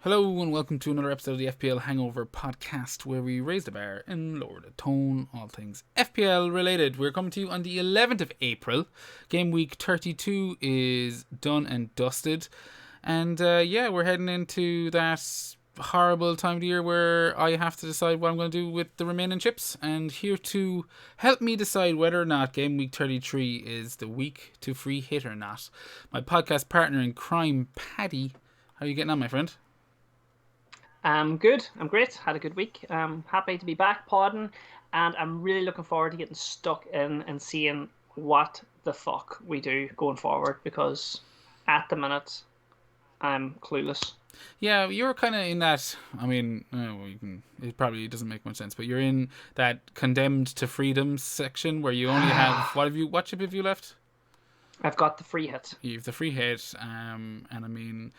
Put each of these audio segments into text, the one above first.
Hello and welcome to another episode of the FPL Hangover podcast, where we raise the bar and lower the tone, all things FPL related. We're coming to you on the 11th of April. Game week 32 is done and dusted. And we're heading into that horrible time of the year where I have to decide what I'm going to do with the remaining chips. And here to help me decide whether or not game week 33 is the week to free hit or not, my podcast partner in crime, Paddy. How are you getting on, my friend? I'm good. I'm great. Had a good week. Happy to be back podding, and I'm really looking forward to getting stuck in and seeing what the fuck we do going forward, because at the minute I'm clueless. Yeah, you're kind of in that. I mean, it probably doesn't make much sense, but you're in that condemned to freedom section where you only have what chip have you left? I've got the free hit. You have the free hit, and I mean,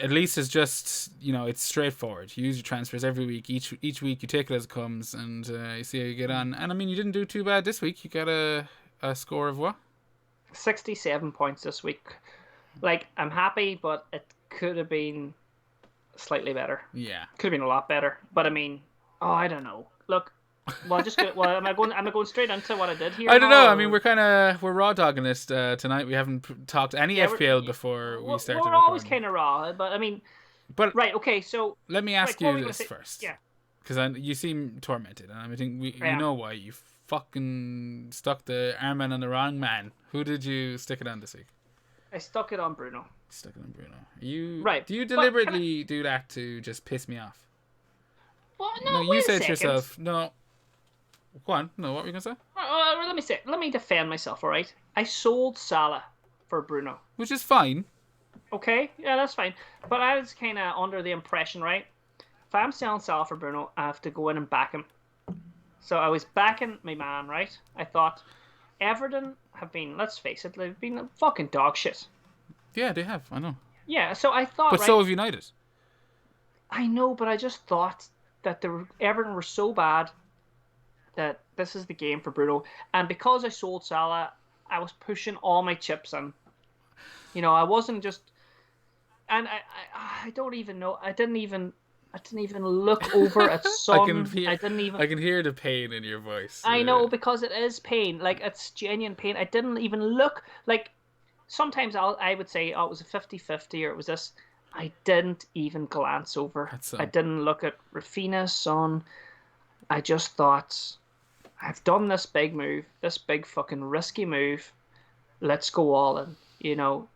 at least it's just, it's straightforward. You use your transfers every week. Each week you take it as it comes, and you see how you get on. And I mean, you didn't do too bad this week. You got a score of what? 67 points this week. Like, I'm happy, but it could have been slightly better. Yeah, could have been a lot better. But I mean, I don't know. Look. Well, am I going straight into what I did here? I don't know. I mean, we're raw dogging this tonight. We haven't talked any FPL before we started. We're always kind of raw, but I mean, right? Okay, so let me ask you this first, yeah, because you seem tormented, and I think you know why. You fucking stuck the armband on the wrong man. Who did you stick it on this week? I stuck it on Bruno. Stuck it on Bruno. You right? Do you deliberately do that to just piss me off? Well, no. You said to yourself, no. Go on. No, what were you going to say? Let me defend myself, all right? I sold Salah for Bruno. Which is fine. Okay, yeah, that's fine. But I was kind of under the impression, right? If I'm selling Salah for Bruno, I have to go in and back him. So I was backing my man, right? I thought Everton have been, let's face it, they've been fucking dog shit. Yeah, they have. I know. Yeah, so I thought, But so have United. I know, but I just thought that Everton were so bad that this is the game for Bruno. And because I sold Salah, I was pushing all my chips in. I wasn't just... And I don't even know. I didn't even look over at Son. I can hear the pain in your voice. I know, because it is pain. Like, it's genuine pain. I didn't even look. Like, sometimes I would say, oh, it was a 50-50 or it was this. I didn't even glance over. I didn't look at Rafinha, Son. I just thought, I've done this big move, this big fucking risky move. Let's go all in,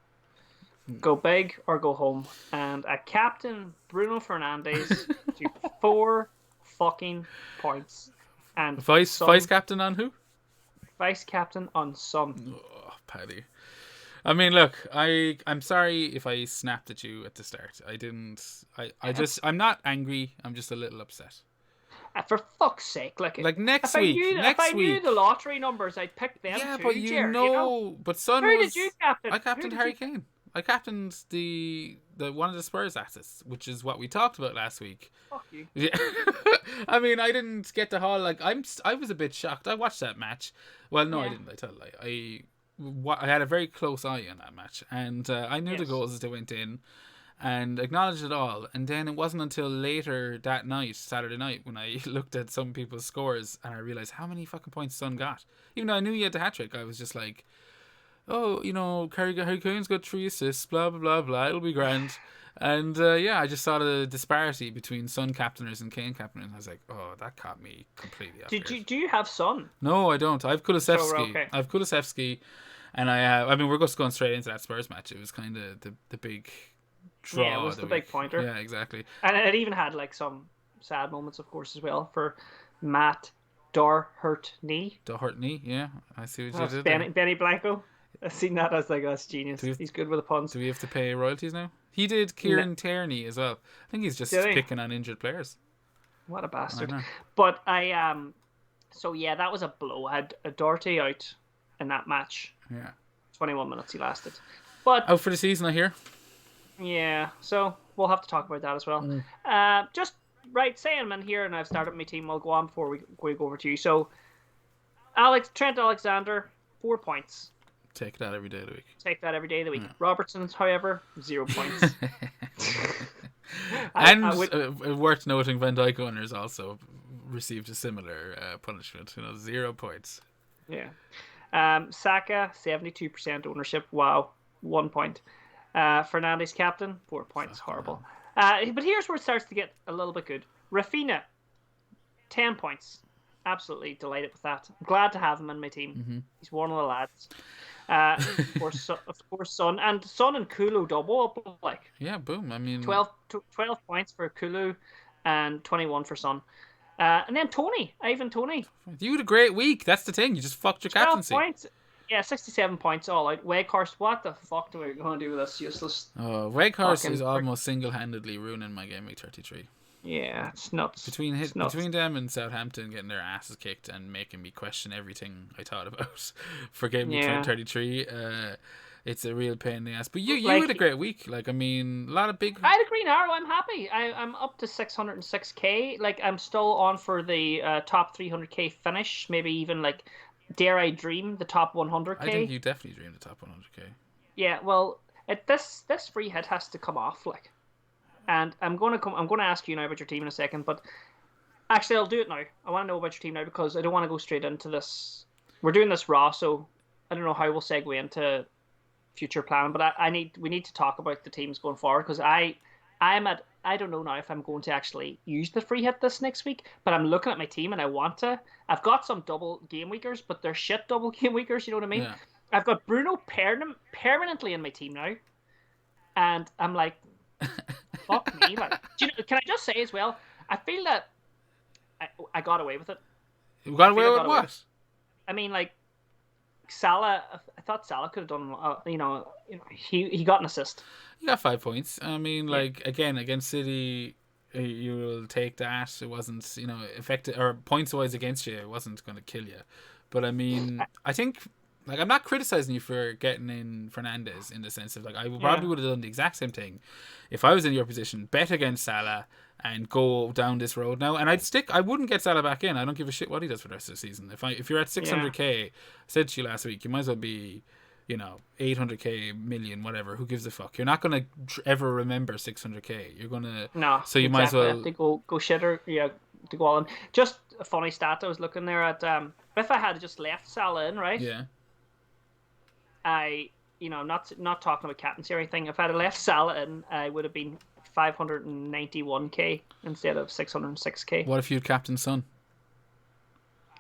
Go big or go home. And I captain Bruno Fernandes to 4 fucking points. And vice captain on who? Vice captain on Son. Oh, Paddy. I mean, look, I'm sorry if I snapped at you at the start. I didn't. I'm not angry. I'm just a little upset. For fuck's sake, like next week. If I knew the lottery numbers, I'd pick them too. Yeah, but but Son Who did you captain? I captained Harry Kane. I captained the one of the Spurs assets, which is what we talked about last week. Fuck you. Yeah. I mean, I didn't get the whole I was a bit shocked. I watched that match. Well, no, yeah. I didn't. I tell a lie. I had a very close eye on that match, and I knew the goals as they went in, and acknowledged it all. And then it wasn't until later that night, Saturday night, when I looked at some people's scores and I realised how many fucking points Son got. Even though I knew he had the hat-trick, I was just like, oh, Harry Kane's got 3 assists, blah, blah, blah, blah, it'll be grand. And I just saw the disparity between Son captainers and Kane captainers. I was like, oh, that caught me completely off guard. Do you have Son? No, I don't. I have Kulusevski. Oh, okay. I have Kulusevski. And I mean, we're just going straight into that Spurs match. It was kind of the big draw. Yeah, it was the big pointer. Yeah, exactly. And it even had some sad moments, of course, as well, for Matt Doherty. Doherty, yeah. I see what you did. Benny Blanco. I've seen that. I was like, that's genius. He's good with the puns. Do we have to pay royalties now? He did Kieran Tierney as well. I think he's just picking on injured players. What a bastard. But so yeah, that was a blow. I had a Doherty out in that match. Yeah. 21 minutes he lasted. But out for the season, I hear. Yeah, so we'll have to talk about that as well. Just saying I'm in here and I've started my team. I'll go on before we go over to you. So Trent Alexander, 4 points. Take that every day of the week. Yeah. Robertson, however, 0 points. And worth noting, Van Dijk owners also received a similar punishment. 0 points. Yeah. Saka 72% ownership. Wow, 1 point. Fernandes captain, 4 points. Horrible. But here's where it starts to get a little bit good. Rafinha, 10 points. Absolutely delighted with that. I'm glad to have him in my team. Mm-hmm. He's one of the lads. Of course, Son and Kulu double up like. Yeah, boom. I mean, 12 points for Kulu and 21 for Son. And then Ivan Toney. You had a great week. That's the thing. You just fucked your captaincy. 12 points. Yeah, 67 points all out. Weghorst, what the fuck do we going to do with this useless? Oh, Weghorst is almost single-handedly ruining my Gameweek 33. Yeah, it's nuts. Between them and Southampton getting their asses kicked and making me question everything I thought about for Gameweek 33, it's a real pain in the ass. But you had a great week. Like, I mean, a lot of big... I had a green arrow. I'm happy. I'm up to 606k. Like, I'm still on for the top 300k finish. Maybe even, like, dare I dream the top 100k. I think you definitely dream the top 100k. Yeah, well, this free hit has to come off, like. And I'm going to ask you now about your team in a second, but actually I'll do it now. I want to know about your team now because I don't want to go straight into this. We're doing this raw, so I don't know how we'll segue into future planning, but we need to talk about the teams going forward because I don't know now if I'm going to actually use the free hit this next week, but I'm looking at my team and I want to. I've got some double game weekers, but they're shit double game weekers, you know what I mean? Yeah. I've got Bruno permanently in my team now, and I'm like, fuck me. Like, can I just say as well, I feel that I got away with it. You got away with what? I mean, like, Salah, I thought Salah could have done, he got an assist. He got 5 points. I mean, like, again, against City, you will take that. It wasn't, effective, or points-wise against you, it wasn't going to kill you. But, I mean, I think... Like, I'm not criticizing you for getting in Fernandes in the sense of, like, I probably would have done the exact same thing if I was in your position, bet against Salah and go down this road now. And I wouldn't get Salah back in. I don't give a shit what he does for the rest of the season. If you're at 600k, I said to you last week, you might as well be, 800k, million, whatever. Who gives a fuck? You're not going to ever remember 600k. You're going to... No, so you might as well... To go shitter, to go all in. Just a funny stat I was looking there at, if I had just left Salah in, right? Yeah. I'm not talking about captaincy or anything. If I had left Salah in, I would have been 591k instead of 606k. What if you had captain Son?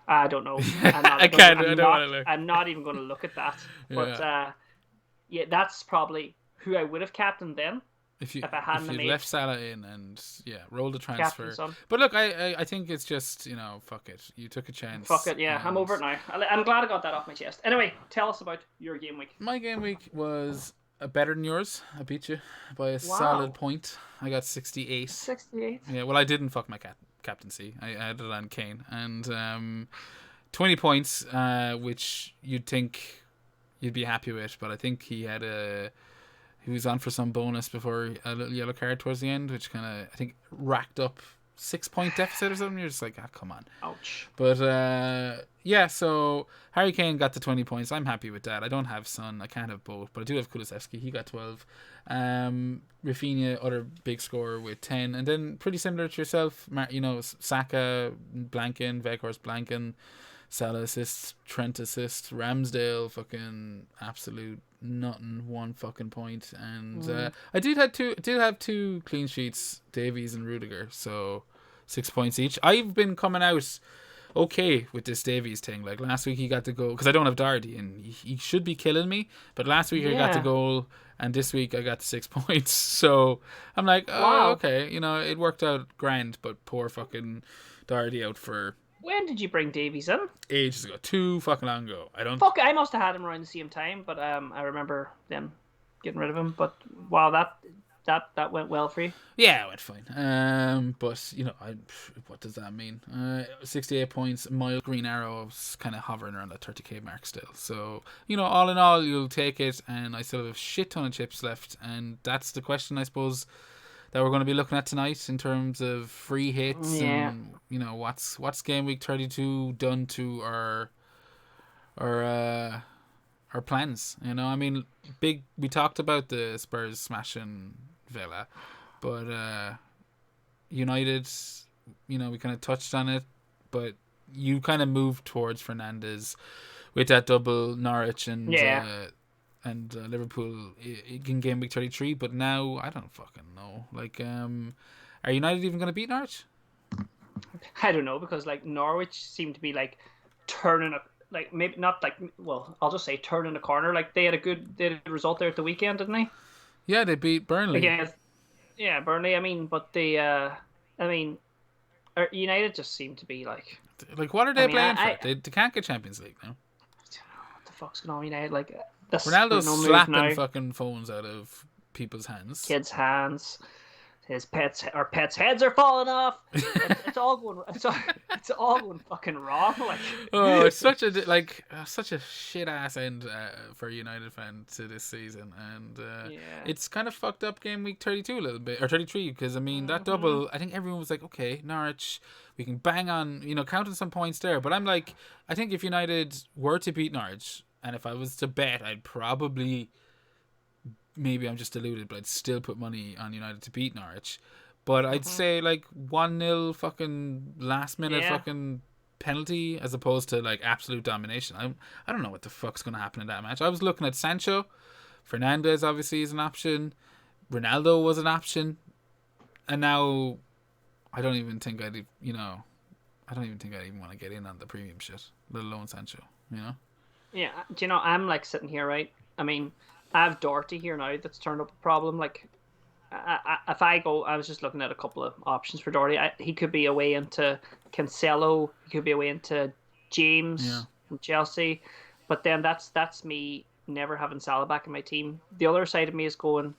I don't know. I'm not even going to look at that. But that's probably who I would have captained then. If you left Salah in and roll the transfer. But look, I think it's just fuck it. You took a chance. Fuck it, yeah. I'm over it now. I'm glad I got that off my chest. Anyway, tell us about your game week. My game week was better than yours. I beat you by a solid point. I got 68. 68. Yeah. Well, I didn't fuck my captaincy. I added it on Kane and 20 points, which you'd think you'd be happy with, but I think he was on for some bonus before a little yellow card towards the end, which kind of, I think, racked up 6-point deficit or something. You're just like, come on. Ouch. But, so Harry Kane got the 20 points. I'm happy with that. I don't have Son. I can't have both, but I do have Kulusevski. He got 12. Rafinha, other big scorer with 10. And then pretty similar to yourself, Saka, blanking, Weghorst, blanking, Salah assists, Trent assists, Ramsdale, fucking absolute nothing, 1 fucking point. And I did have 2 clean sheets, Davies and Rudiger, so 6 points each. I've been coming out okay with this Davies thing. Like last week he got the goal because I don't have Doherty and he should be killing me, but last week I got the goal and this week I got the 6 points. So I'm like, okay, it worked out grand, but poor fucking Doherty out for... When did you bring Davies in? Ages ago. Too fucking long ago. I must have had him around the same time, but I remember them getting rid of him. But wow, that went well for you. Yeah, it went fine. But what does that mean? 68 points. My green arrow was kind of hovering around that 30k mark still. So all in all, you'll take it, and I still have a shit ton of chips left, and that's the question, I suppose, that we're going to be looking at tonight in terms of free hits and what's game week 32 done to our plans. I mean, we talked about the Spurs smashing Villa. But United, we kind of touched on it, but you kind of moved towards Fernandes with that double Norwich and Liverpool in game week 33. But now I don't fucking know. Like, are United even going to beat Norwich? I don't know, because like Norwich seem to be like turning like maybe not like, well, I'll just say turning a corner. Like they had a good result there at the weekend, didn't they? Yeah, they beat Burnley. Again, yeah, Burnley. I mean, but United just seem to be like what are they playing for? They can't get Champions League now. What the fuck's going on, United? Like this Ronaldo's slapping fucking phones out of people's hands. Kids' hands. His our pets' heads are falling off. It's all going. It's all going fucking wrong. Like, it's such a shit ass end for a United fan to this season, and it's kind of fucked up game week 32 a little bit, or 33, because I mean that double. I think everyone was like, okay, Norwich, we can bang on, counting some points there. But I'm like, I think if United were to beat Norwich, and if I was to bet, I'd probably. Maybe I'm just deluded, but I'd still put money on United to beat Norwich. But I'd say like 1-0 fucking last minute fucking penalty as opposed to like absolute domination. I don't know what the fuck's going to happen in that match. I was looking at Sancho. Fernandes obviously is an option. Ronaldo was an option. And now I don't even think I'd even want to get in on the premium shit, let alone Sancho, Yeah, do you know, I'm like sitting here, right? I mean, I have Doherty here now that's turned up a problem. Like, if I was just looking at a couple of options for Doherty. He could be away into Cancelo. He could be away into James from Chelsea. But then that's me never having Salah back in my team. The other side of me is going,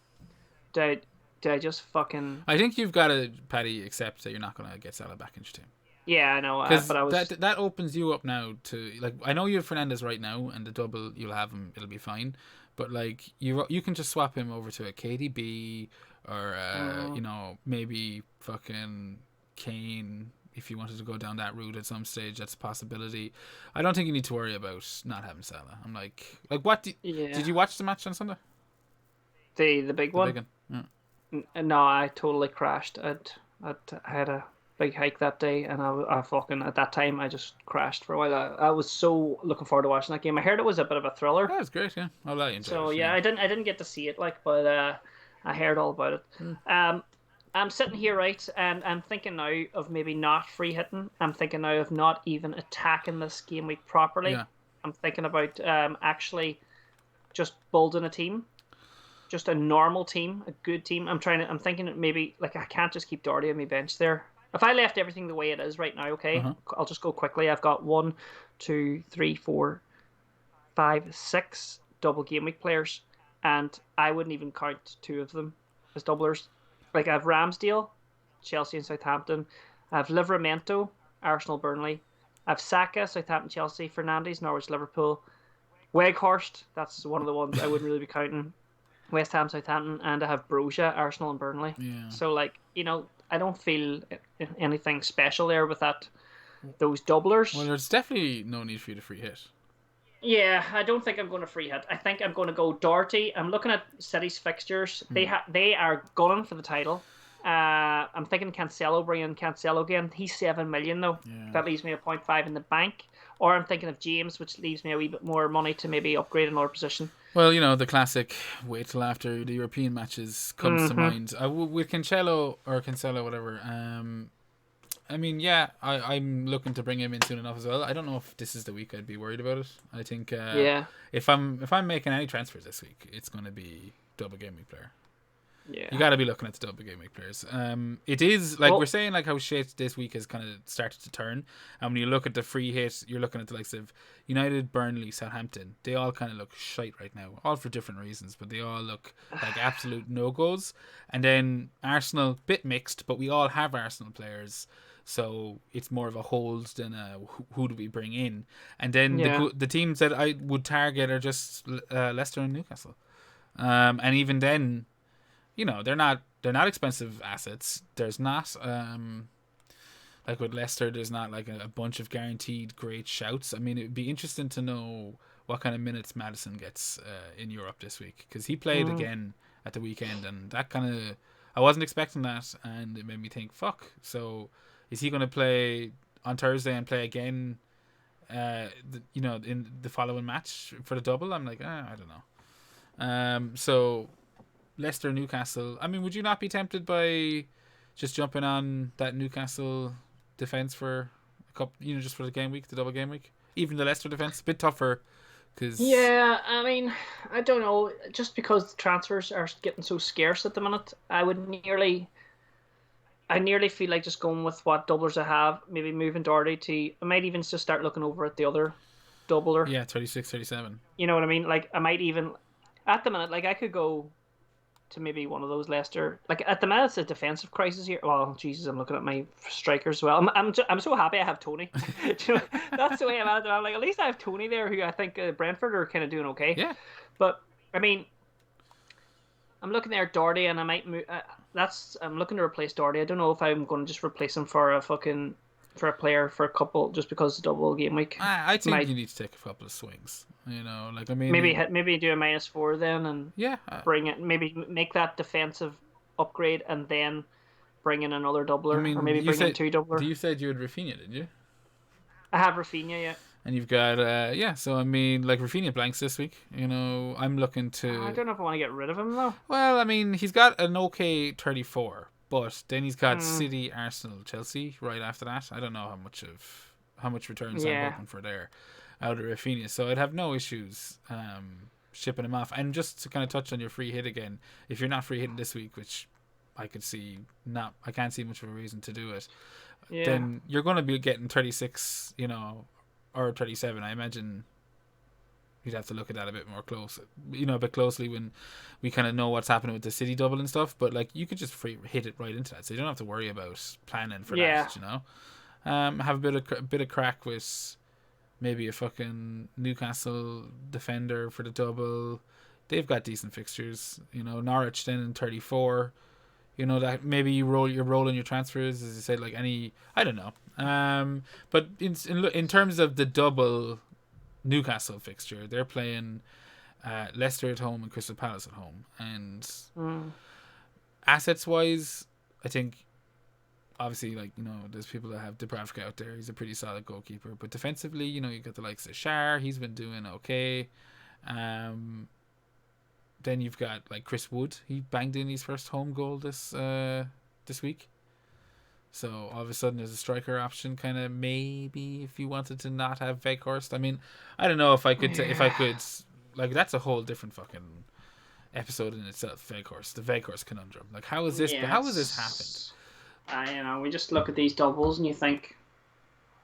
do I just fucking... I think you've got to, Paddy, accept that you're not going to get Salah back in your team. Yeah, I know. Because that opens you up now to... Like, I know you have Fernandes right now, and the double, you'll have him, it'll be fine. But like you can just swap him over to a KDB or maybe fucking Kane if you wanted to go down that route at some stage. That's a possibility. I don't think you need to worry about not having Salah. I'm like what? Did you watch the match on Sunday? The big one. Big one? Yeah. No, I totally crashed. I had a big hike that day, and I fucking at that time I just crashed for a while. I was so looking forward to watching that game. I heard it was a bit of a thriller. That was great, yeah. I'll let you enjoy it. So yeah, I didn't get to see it, but I heard all about it. I'm sitting here, right, and I'm thinking now of maybe not free hitting. I'm thinking now of not even attacking this game week properly. Yeah. I'm thinking about actually just building a team. Just a normal team, a good team. I'm thinking that maybe, like, I can't just keep Doherty on my bench there. If I left everything the way it is right now, okay, I'll just go quickly. I've got 1, 2, 3, 4, 5, 6 double game week players, and I wouldn't even count 2 of them as doublers. Like, I have Ramsdale, Chelsea and Southampton. I have Livramento, Arsenal, Burnley. I have Saka, Southampton, Chelsea. Fernandes, Norwich, Liverpool. Weghorst, that's one of the ones I wouldn't really be counting. West Ham, Southampton, and I have Broja, Arsenal and Burnley. Yeah. So, like, I don't feel anything special there with those doublers. Well, there's definitely no need for you to free hit. Yeah, I don't think I'm going to free hit. I think I'm going to go Doherty. I'm looking at City's fixtures. They are gunning for the title. I'm thinking Cancelo, bringing Cancelo again. He's 7 million though. Yeah. That leaves me a 0.5 in the bank. Or I'm thinking of James, which leaves me a wee bit more money to maybe upgrade another position. Well, the classic wait till after the European matches comes to mind. With Cancelo, whatever. I mean, yeah, I'm looking to bring him in soon enough as well. I don't know if this is the week I'd be worried about it. I think if I'm making any transfers this week, it's going to be double game week player. Yeah. You got to be looking at the double game week players. It is like we're saying, like how shit this week has kind of started to turn. And when you look at the free hit, you're looking at the likes of United, Burnley, Southampton. They all kind of look shite right now, all for different reasons, but they all look like absolute no-goes. And then Arsenal, bit mixed, but we all have Arsenal players. So it's more of a hold than a who do we bring in. And then the teams that I would target are just Leicester and Newcastle. And even then, they're not expensive assets. There's not like with Leicester, there's not like a bunch of guaranteed great shouts. I mean, it would be interesting to know what kind of minutes Maddison gets in Europe this week, because he played again at the weekend, and that kind of I wasn't expecting that, and it made me think, fuck. So is he going to play on Thursday and play again? In the following match for the double? I'm like, I don't know. So Leicester Newcastle. I mean, would you not be tempted by just jumping on that Newcastle defense for a couple? Just for the game week, the double game week. Even the Leicester defense, a bit tougher. Yeah, I mean, I don't know. Just because transfers are getting so scarce at the minute, I nearly feel like just going with what doublers I have. Maybe moving Doherty to. I might even just start looking over at the other doubler. Yeah, 36, 37. You know what I mean? Like I might even, at the minute, like I could go to maybe one of those Leicester. Like at the minute, it's a defensive crisis here. Well, Jesus, I'm looking at my strikers as well. I'm so happy I have Tony. That's the way I'm at it. I'm like, at least I have Tony there, who I think Brentford are kind of doing okay. Yeah. But I mean, I'm looking there at Doherty, and I might move. I'm looking to replace Doherty. I don't know if I'm going to just replace him for a player for a couple, just because it's double game week. I think you need to take a couple of swings. Like I mean, maybe do a -4 then, and bring it. Maybe make that defensive upgrade, and then bring in another doubler, or maybe bring in 2 doublers. You said you had Rafinha, did you? I have Rafinha, yeah. And you've got so I mean, like Rafinha blanks this week. I'm looking to. I don't know if I want to get rid of him though. Well, I mean, he's got an okay 34, but then he's got City, Arsenal, Chelsea right after that. I don't know how much returns I'm looking for there out of Rafinha, so I'd have no issues shipping him off. And just to kind of touch on your free hit again, if you're not free hitting this week, which I can't see much of a reason to do it, then you're going to be getting 36, or 37. I imagine you'd have to look at that a bit closely when we kind of know what's happening with the City double and stuff. But like, you could just free hit it right into that, so you don't have to worry about planning for that. Have a bit of crack with maybe a fucking Newcastle defender for the double. They've got decent fixtures. Norwich then in 34. That maybe you're rolling your transfers, as you said, like any, I don't know. But in terms of the double Newcastle fixture, they're playing Leicester at home and Crystal Palace at home. And assets wise, I think obviously, like, there's people that have Dubravka out there. He's a pretty solid goalkeeper. But defensively, you got the likes of Shar. He's been doing okay. Then you've got like Chris Wood. He banged in his first home goal this week. So all of a sudden there's a striker option, kind of, maybe if you wanted to not have Weghorst. I mean, I don't know if I could like, that's a whole different fucking episode in itself. The Weghorst conundrum. Like, how has this happened? We just look at these doubles and you think,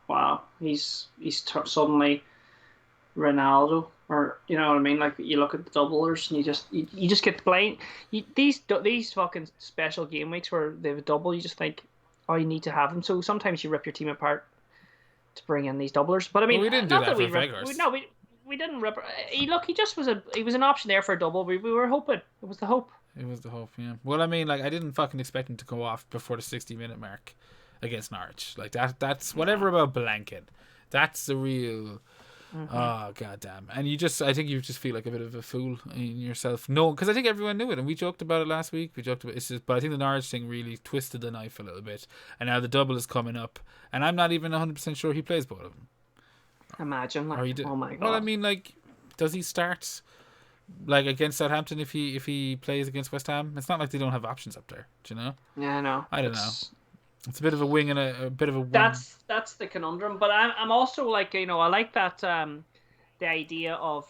wow, he's suddenly Ronaldo. Or, you know what I mean? Like, you look at the doublers and you just get blind. These fucking special game weeks where they have a double, you just think, oh, you need to have them. So sometimes you rip your team apart to bring in these doublers. But I mean, we didn't do that for Weghorst. We didn't rip. He was an option there for a double. We were hoping. It was the hope. Yeah. Well, I mean, like, I didn't fucking expect him to go off before the 60-minute mark against Norwich. Like, that's whatever about blanket. That's the real. Oh, goddamn. And I think you just feel like a bit of a fool in yourself. No, because I think everyone knew it, and we joked about it last week. But I think the Norwich thing really twisted the knife a little bit, and now the double is coming up, and I'm not even 100% sure he plays both of them. Imagine, like, oh my god. Well, I mean, like, does he start like against Southampton if he plays against West Ham? It's not like they don't have options up there, do you know? Yeah, I know. I don't know. It's a bit of a wing and a bit of a wing. That's the conundrum. But I'm also like, I like that the idea of,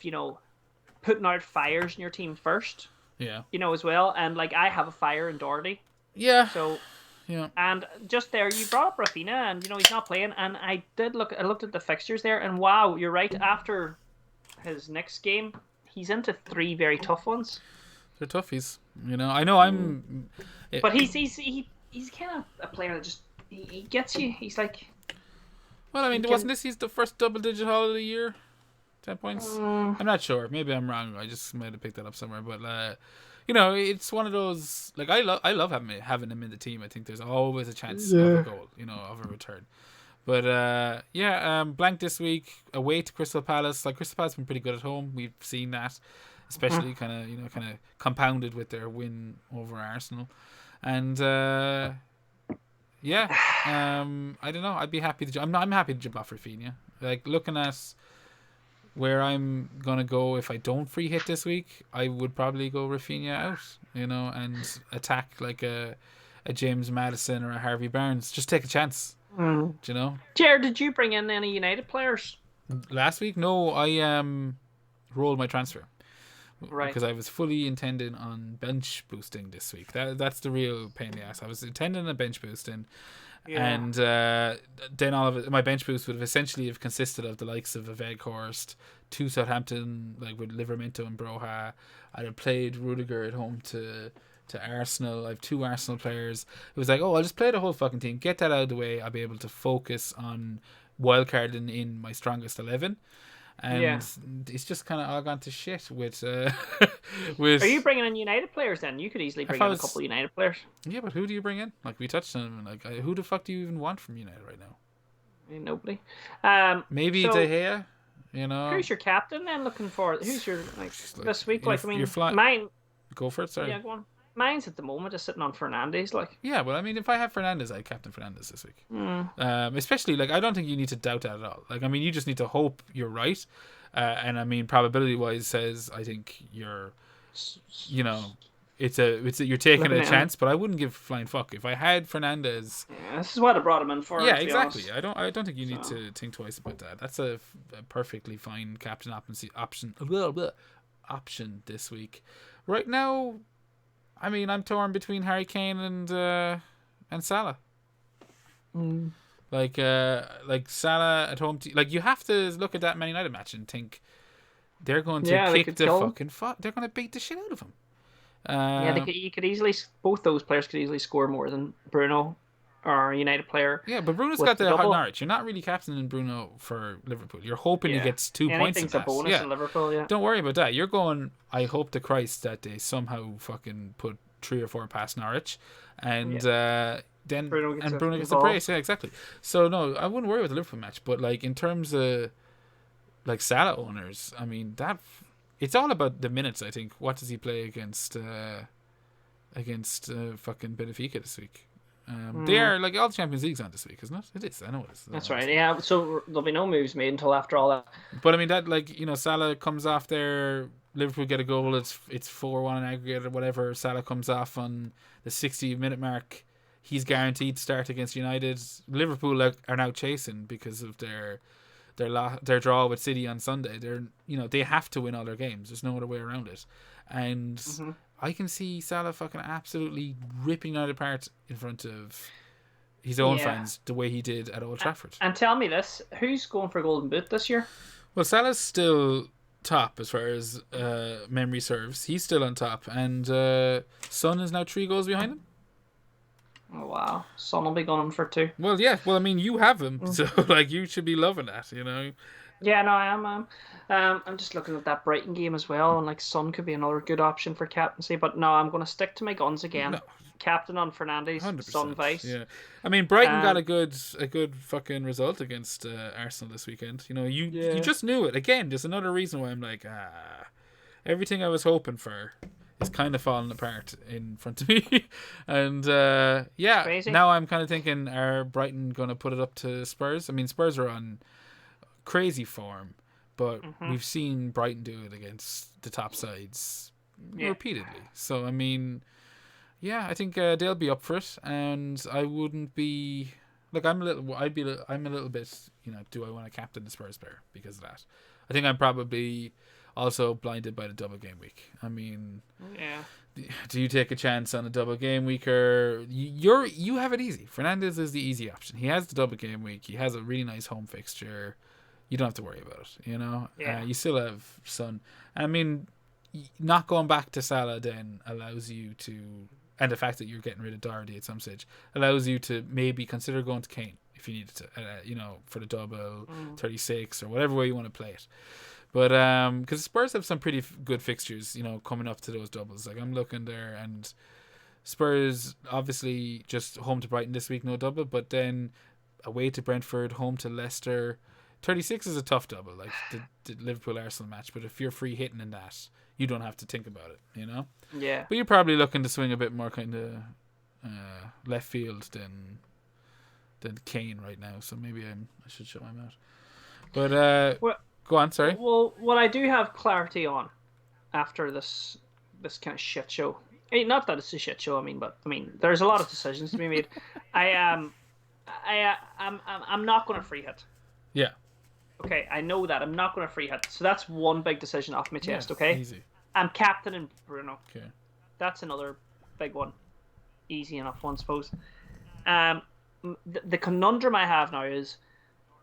putting out fires in your team first. Yeah. As well. And like, I have a fire in Doherty. Yeah. So yeah. And just there, you brought up Rafinha, and he's not playing. And I looked at the fixtures there, and wow, you're right. After his next game, he's into 3 very tough ones. They're toughies. I know but he's kind of a player that just he gets you. He's like. Well, I mean, wasn't this the first double-digit haul of the year? 10 points. I'm not sure. Maybe I'm wrong. I just might have picked that up somewhere. But it's one of those. Like, I love having him in the team. I think there's always a chance of a goal. Of a return. But blank this week away to Crystal Palace. Like, Crystal Palace have been pretty good at home. We've seen that, especially kind of compounded with their win over Arsenal. And yeah, I don't know. I'd be happy to. I'm happy to jump off Rafinha. Like looking at where I'm gonna go if I don't free hit this week, I would probably go Rafinha out, and attack like a James Maddison or a Harvey Barnes. Just take a chance. Do you know? Jared, did you bring in any United players last week? No, I rolled my transfer. Right. Because I was fully intending on bench boosting this week. That's the real pain in the ass. I was intending on bench boosting, and then all of it, my bench boost would have essentially have consisted of the likes of a Weghorst, 2 Southampton, like with Livermento and Broha. I'd have played Rudiger at home to Arsenal. I have 2 Arsenal players. It was like, oh, I'll just play the whole fucking team, get that out of the way. I'll be able to focus on wildcarding in my strongest 11. And it's just kind of all gone to shit with. With. Are you bringing in United players then? You could easily bring in a couple of United players. Yeah, but who do you bring in? Like we touched on them. Like who the fuck do you even want from United right now? Nobody. Maybe De Gea. Who's your captain then? Looking for who's your this week? Like I mean, mine. Go for it. Sorry. Yeah, go on. Mine's at the moment is sitting on Fernandes. Like. Yeah, well, I mean, if I have Fernandes, I'd captain Fernandes this week. Especially like I don't think you need to doubt that at all. Like I mean, you just need to hope you're right. And I mean, probability wise says I think you're, it's you're taking a chance, but I wouldn't give a flying fuck if I had Fernandes. Yeah, this is what I brought him in for. Yeah, exactly. I don't think you need to think twice about that. That's a perfectly fine captain option this week. Right now, I mean, I'm torn between Harry Kane and Salah. Like Salah at home. You have to look at that Man United match and think they're going to kick the fucking they're going to beat the shit out of him. You could easily, both those players could easily score more than Bruno or a United player. Yeah, but Bruno's got the hot Norwich. You're not really captaining Bruno for Liverpool. You're hoping he gets 2 points. Anything's a bonus in Liverpool. Yeah. Don't worry about that. You're going. I hope to Christ that they somehow fucking put 3 or 4 past Norwich, and then Bruno gets the brace. Yeah, exactly. So no, I wouldn't worry about the Liverpool match. But like in terms of like Salah owners, I mean that it's all about the minutes. I think. What does he play against fucking Benfica this week? They are like all the Champions League's on this week, isn't it? It is. I know it is. That's right. Yeah. So there'll be no moves made until after all that. But I mean that Salah comes off there. Liverpool get a goal. It's 4-1 in aggregate or whatever. Salah comes off on the 60-minute mark. He's guaranteed to start against United. Liverpool are now chasing because of their draw with City on Sunday. They have to win all their games. There's no other way around it. And I can see Salah fucking absolutely ripping United apart in front of his own fans the way he did at Old Trafford. And tell me this, who's going for Golden Boot this year? Well, Salah's still top as far as memory serves. He's still on top, and Son is now 3 goals behind him. Oh wow, Son will be going for 2. Well, yeah. Well, I mean, you have him, so like you should be loving that, Yeah, no, I am. I'm just looking at that Brighton game as well, and like Son could be another good option for captaincy. But no, I'm going to stick to my guns again. No. Captain on Fernandes, 100%. Son vice. Yeah, I mean Brighton got a good fucking result against Arsenal this weekend. You just knew it again. Just another reason why I'm like everything I was hoping for is kind of falling apart in front of me. And now I'm kind of thinking, are Brighton going to put it up to Spurs? I mean, Spurs are on crazy form, but we've seen Brighton do it against the top sides repeatedly. So I mean, I think they'll be up for it, and I wouldn't be like I'm a little bit do I want to captain the Spurs player because of that? I think I'm probably also blinded by the double game week. I mean, do you take a chance on a double game week, or you have it easy? Fernandes is the easy option. He has the double game week. He has a really nice home fixture. You don't have to worry about it. You still have Son. I mean, not going back to Salah then allows you to, and the fact that you're getting rid of Doherty at some stage allows you to maybe consider going to Kane if you needed to, for the double 36 or whatever way you want to play it. But because Spurs have some pretty good fixtures, coming up to those doubles. Like I'm looking there, and Spurs obviously just home to Brighton this week, no double, but then away to Brentford, home to Leicester. 36 is a tough double, like the Liverpool Arsenal match. But if you're free hitting in that, you don't have to think about it, Yeah. But you're probably looking to swing a bit more kind of left field than Kane right now. So maybe I should show him out. But Well, go on. Sorry. Well, what I do have clarity on after this kind of shit show. Not that it's a shit show. But there's a lot of decisions to be made. I'm not going to free hit. Yeah. Okay, I know that I'm not going to free hit. So that's one big decision off my chest. Okay. Easy. I'm captaining Bruno. Okay. That's another big one. Easy enough one, I suppose. The conundrum I have now is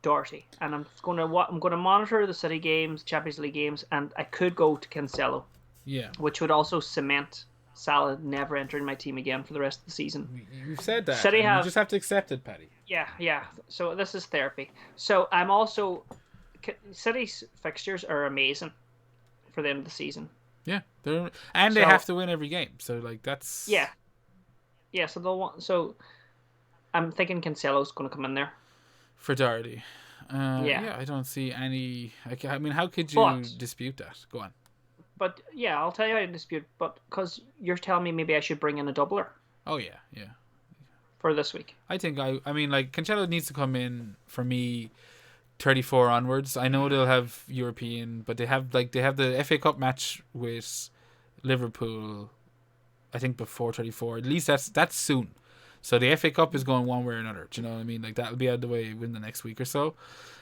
Doherty, and I'm going to monitor the City games, Champions League games, and I could go to Cancelo. Yeah. Which would also cement Salah never entering my team again for the rest of the season. You've said that. City you just have to accept it, Paddy. Yeah. So this is therapy. So I'm also City's fixtures are amazing for the end of the season. Yeah, they have to win every game. So that's yeah. So they'll want. So I'm thinking Cancelo's going to come in there for Doherty. Yeah, I don't see any. How could you dispute that? Go on. But yeah, I'll tell you how to dispute. But because you're telling me maybe I should bring in a doubler. Oh yeah. For this week, I think Cancelo needs to come in for me. 34 onwards. I know they'll have European, but they have the FA Cup match with Liverpool. I think before 34. At least that's soon. So the FA Cup is going one way or another. Do you know what I mean? That'll be out of the way within the next week or so.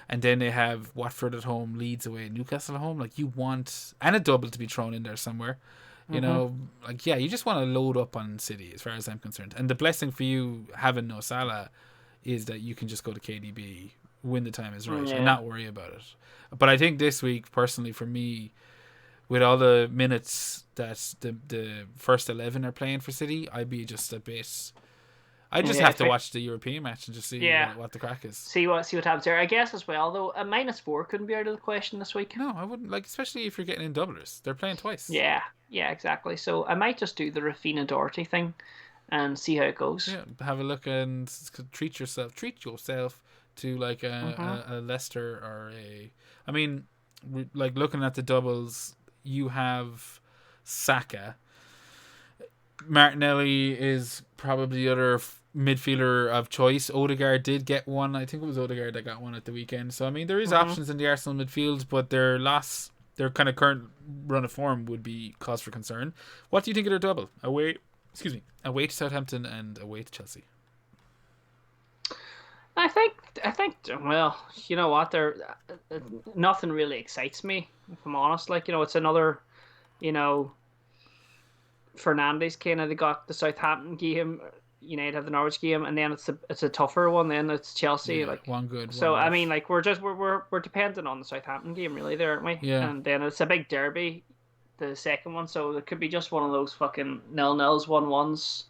And then they have Watford at home, Leeds away, Newcastle at home. You want a double to be thrown in there somewhere. You know, you just want to load up on City as far as I'm concerned. And the blessing for you having no Salah is that you can just go to KDB when the time is right and not worry about it. But I think this week, personally, for me, with all the minutes that the first 11 are playing for City, I'd be just a bit. I just have to watch the European match and just see what the crack is. See what happens there. I guess as well, though, a -4 couldn't be out of the question this week. No, I wouldn't. Especially if you're getting in doublers. They're playing twice. Yeah, exactly. So I might just do the Rafinha Doherty thing and see how it goes. Yeah, have a look and treat yourself to a Leicester or looking at the doubles, you have Saka. Martinelli is probably the other midfielder of choice. Odegaard did get one. I think it was Odegaard that got one at the weekend. So there is options in the Arsenal midfield, but their kind of current run of form would be cause for concern. What do you think of their double? Away to Southampton and away to Chelsea. I think. Well, you know what? Nothing really excites me, if I'm honest. It's another, Fernandes kind of. They got the Southampton game. United have the Norwich game, and then it's a tougher one. Then it's Chelsea. One good. So we're dependent on the Southampton game, really, there, aren't we? Yeah. And then it's a big derby, the second one. So it could be just one of those fucking 0-0s, 1-1s.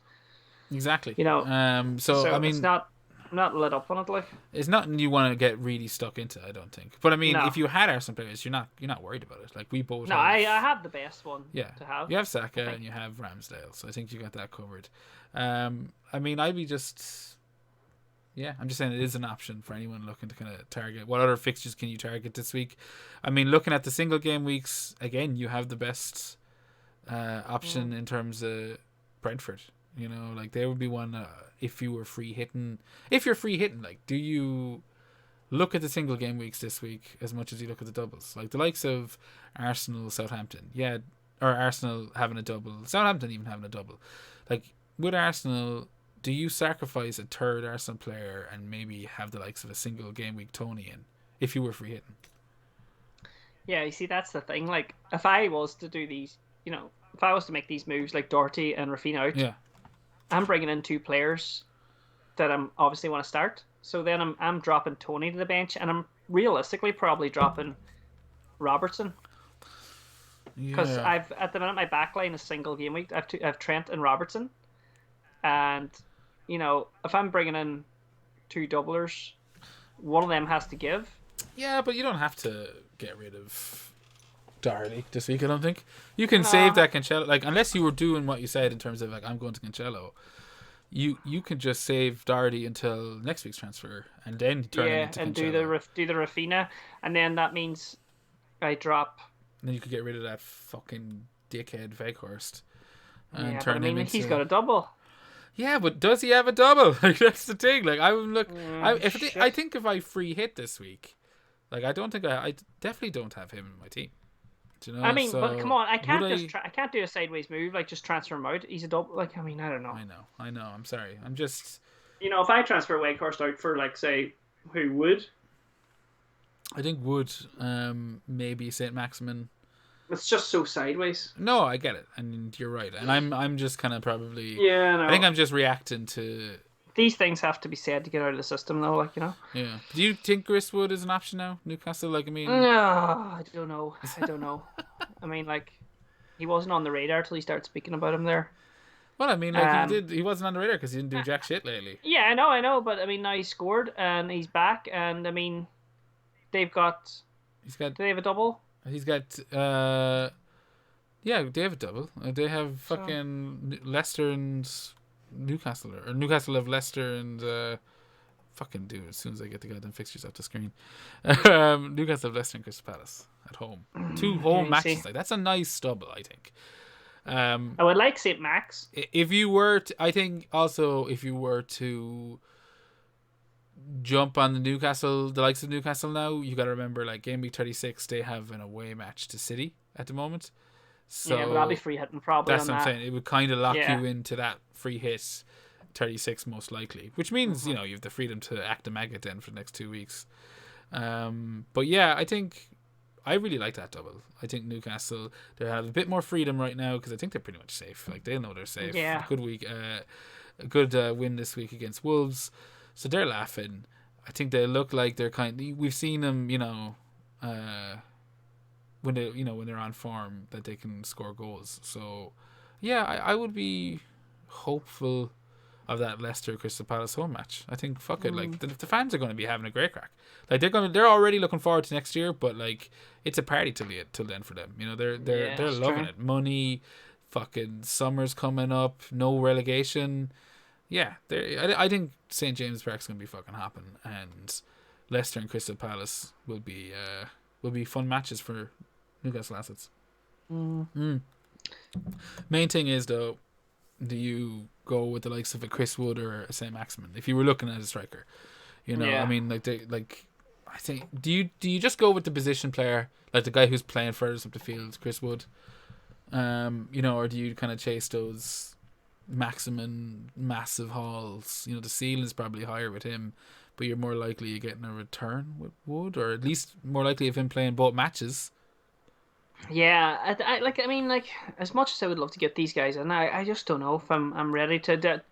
Exactly. So it's not. I'm not lit up on it. It's nothing you want to get really stuck into, I don't think. But if you had Arsenal players, you're not worried about it. We both. No, I have the best one. Yeah. To have. You have Saka and you have Ramsdale, so I think you got that covered. I'd be just. Yeah, I'm just saying it is an option for anyone looking to kind of target. What other fixtures can you target this week? Looking at the single game weeks again, you have the best option in terms of Brentford. There would be one if you were free hitting. If you're free hitting, do you look at the single game weeks this week as much as you look at the doubles? The likes of Arsenal, Southampton, or Arsenal having a double, Southampton even having a double. With Arsenal, do you sacrifice a third Arsenal player and maybe have the likes of a single game week Tony in if you were free hitting? Yeah, you see, that's the thing. If I was to do these, if I was to make these moves like Doherty and Rafinha out, I'm bringing in two players that I'm obviously want to start. So then I'm dropping Tony to the bench, and I'm realistically probably dropping Robertson. Because at the minute my backline is single game week. I've Trent and Robertson, and if I'm bringing in two doublers, one of them has to give. Yeah, but you don't have to get rid of Doherty this week, I don't think. You can save that Cancelo. Unless you were doing what you said in terms of I'm going to Cancelo, you can just save Doherty until next week's transfer and then turn him into and Cancelo. do the Rafinha, and then that means I drop. And then you could get rid of that fucking dickhead Weghorst and turn him into. He's got a double. Yeah, but does he have a double? Like that's the thing. Like I would look. I Shit. think if I free hit this week, like I don't think I definitely don't have him in my team. Do you I know? mean, but come So on, I would can't just I? I can't do a sideways move like just transfer him out. He's a double. Like I mean, I don't know. I know. I'm sorry. I'm just. If I transfer Wakehurst out for like say who would, I think Wood, maybe Saint Maximin. it's just so sideways. No, I get it, and you're right. And I'm just kind of probably. Yeah, I think no. I'm just reacting to. These things have to be said to get out of the system, though. Yeah. Do you think Chris Wood is an option now? Newcastle, like I mean. No, I don't know. I don't know. I mean, like, he wasn't on the radar till he started speaking about him there. Well, I mean, like he Um, did. He wasn't on the radar because he didn't do jack shit lately. yeah, I know, but I mean, now he scored and he's back, and I mean, they've got. He's got. Do they have a double? He's got. Yeah, they have a double. They have So fucking Leicester and Newcastle, or Newcastle have Leicester and. Fucking do as soon as I get the goddamn fixtures off the screen. Newcastle have Leicester and Crystal Palace at home. Two home you matches. see. Like that's a nice double, I think. I would like St. Max. If you were to, I think also if you were to jump on the likes of Newcastle now, you got to remember like game week 36, they have an away match to City at the moment. So Yeah, but I'll be free hitting probably that's on what I'm that. saying. It would kind of lock Yeah. you into that free hit 36 most likely, which means you have the freedom to act a maggot then for the next 2 weeks. But yeah, I think I really like that double. I think Newcastle they have a bit more freedom right now because I think they're pretty much safe. Like they know they're safe. Yeah. Good week, a good win this week against Wolves, so they're laughing. I think they look like they're we've seen them, when they're on form that they can score goals. So yeah, I would be hopeful of that Leicester Crystal Palace home match. I think fuck it, like the fans are going to be having a great crack. Like they're already looking forward to next year, but like it's a party till then for them. They're loving it. Money, fucking summer's coming up, no relegation. Yeah, I think St James Park's going to be fucking hopping, and Leicester and Crystal Palace will be fun matches for Newcastle assets. Main thing is though, do you go with the likes of a Chris Wood or a Saint Maximin if you were looking at a striker? Yeah. I mean, I think do you just go with the position player, like the guy who's playing furthest up the field, Chris Wood, or do you kind of chase those Maximin massive hauls? The ceiling is probably higher with him, but you're more likely getting a return with Wood, or at least more likely of him playing both matches. Yeah, I mean, like as much as I would love to get these guys in, I just don't know if I'm ready to.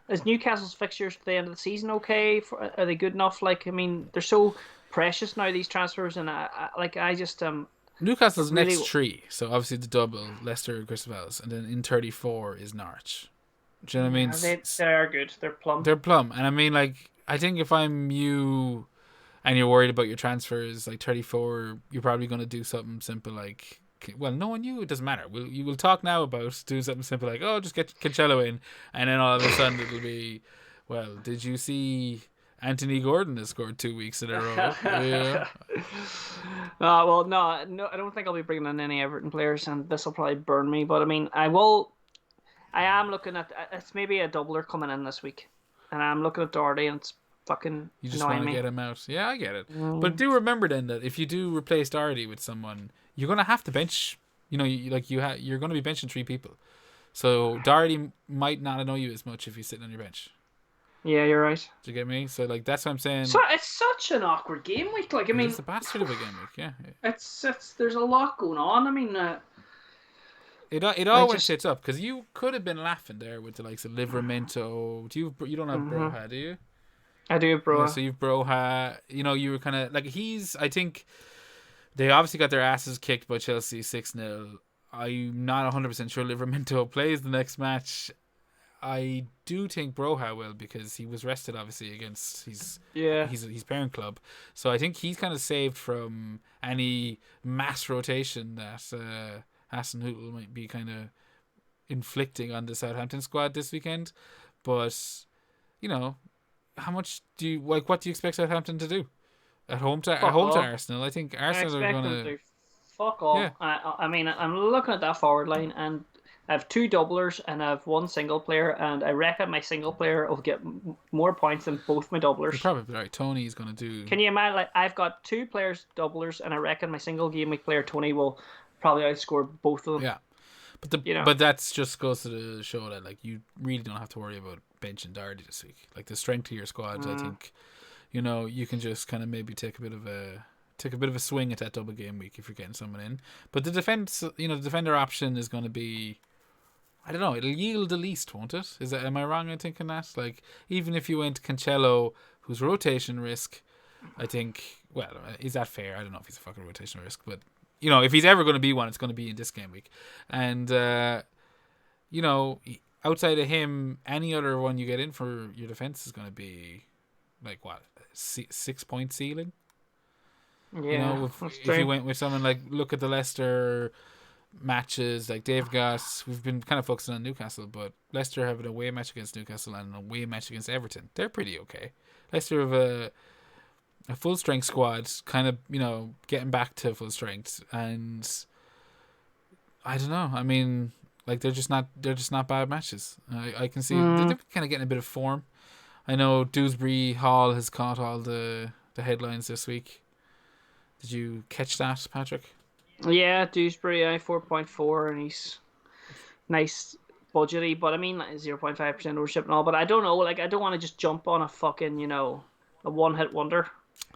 Is Newcastle's fixtures for the end of the season okay? Are they good enough? Like, I mean, they're so precious now, these transfers, and I just Newcastle's really next three, so obviously the double, Leicester and Crystal Palace, and then in 34 is Norwich. Do you know what I mean? they are good. They're plumb. They're plumb, and I mean, like, I think if I'm you, and you're worried about your transfers, like 34, you're probably going to do something simple like, well, knowing you, it doesn't matter. You will talk now about doing something simple like, oh, just get Cancelo in, and then all of a sudden it'll be, well, did you see Anthony Gordon has scored 2 weeks in a row? Yeah. Well, no, I don't think I'll be bringing in any Everton players, and this will probably burn me. But I mean, I will. I am looking at it's maybe a doubler coming in this week, and I'm looking at Doherty, and it's fucking You just annoying want to me. get him out. Yeah, I get it. But do remember then that if you do replace Doherty with someone, you're gonna have to bench. You're gonna be benching 3 people. So Doherty might not annoy you as much if he's sitting on your bench. Yeah, you're right. Do you get me? So like that's what I'm saying. So it's such an awkward game week. Like I mean, It's a bastard of a game week. Yeah. it's there's a lot going on. I mean, It all went shits up because you could have been laughing there with the likes of Livramento. You don't have Broha, do you? I do, bro. Yeah, so you've Broha. You were kind of like I think they obviously got their asses kicked by Chelsea 6-0. I'm not 100% sure Livramento plays the next match. I do think Broha will because he was rested obviously against his parent club. So I think he's kind of saved from any mass rotation that Hasenhüttl might be kind of inflicting on the Southampton squad this weekend. But how much do you like? What do you expect Southampton to do at home to Arsenal? I think Arsenal are going to fuck off. Yeah. I mean, I'm looking at that forward line, and I have 2 doublers and I have 1 single player, and I reckon my single player will get more points than both my doublers. You're probably right. Tony's going to do... Can you imagine? Like, I've got 2 players doublers, and I reckon my single Gameweek player Tony will probably outscore both of them. Yeah. But that's just goes to show that like you really don't have to worry about benching Doherty this week. Like the strength of your squad, I think, you can just kind of maybe take a bit of a swing at that double game week if you're getting someone in. But the defense, the defender option is going to be, I don't know, it'll yield the least, won't it? Am I wrong in thinking that? Like even if you went Cancelo, who's rotation risk, I think. Well, is that fair? I don't know if he's a fucking rotation risk, but. If he's ever going to be one, it's going to be in this game week. And, outside of him, any other one you get in for your defense is going to be, like, what, 6 point ceiling? Yeah. If you went with someone like, look at the Leicester matches, like we've been kind of focusing on Newcastle, but Leicester have an away match against Newcastle and an away match against Everton. They're pretty okay. Leicester have a full strength squad, kind of getting back to full strength, and I don't know. I mean, like they're just not bad matches. I can see they're kind of getting a bit of form. I know Dewsbury Hall has caught all the headlines this week. Did you catch that, Patrick? Yeah, Dewsbury 4.4, and he's nice budgety, but I mean 0.5% ownership and all. But I don't know. Like I don't want to just jump on a fucking a one-hit wonder.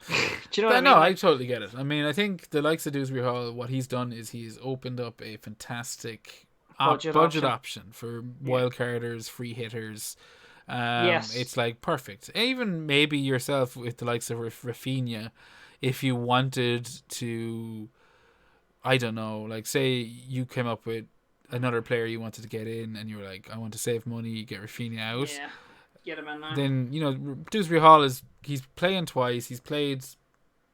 Do you know what I mean? No, I totally get it. I mean, I think the likes of Dewsbury Hall, what he's done is he's opened up a fantastic budget option for wildcarders, free hitters. Yes. It's like perfect. Even maybe yourself with the likes of Rafinha, if you wanted to, I don't know, like say you came up with another player you wanted to get in and you were like, I want to save money, get Rafinha out. Yeah. Get him in there. Then, Dewsbury Hall he's playing twice. He's played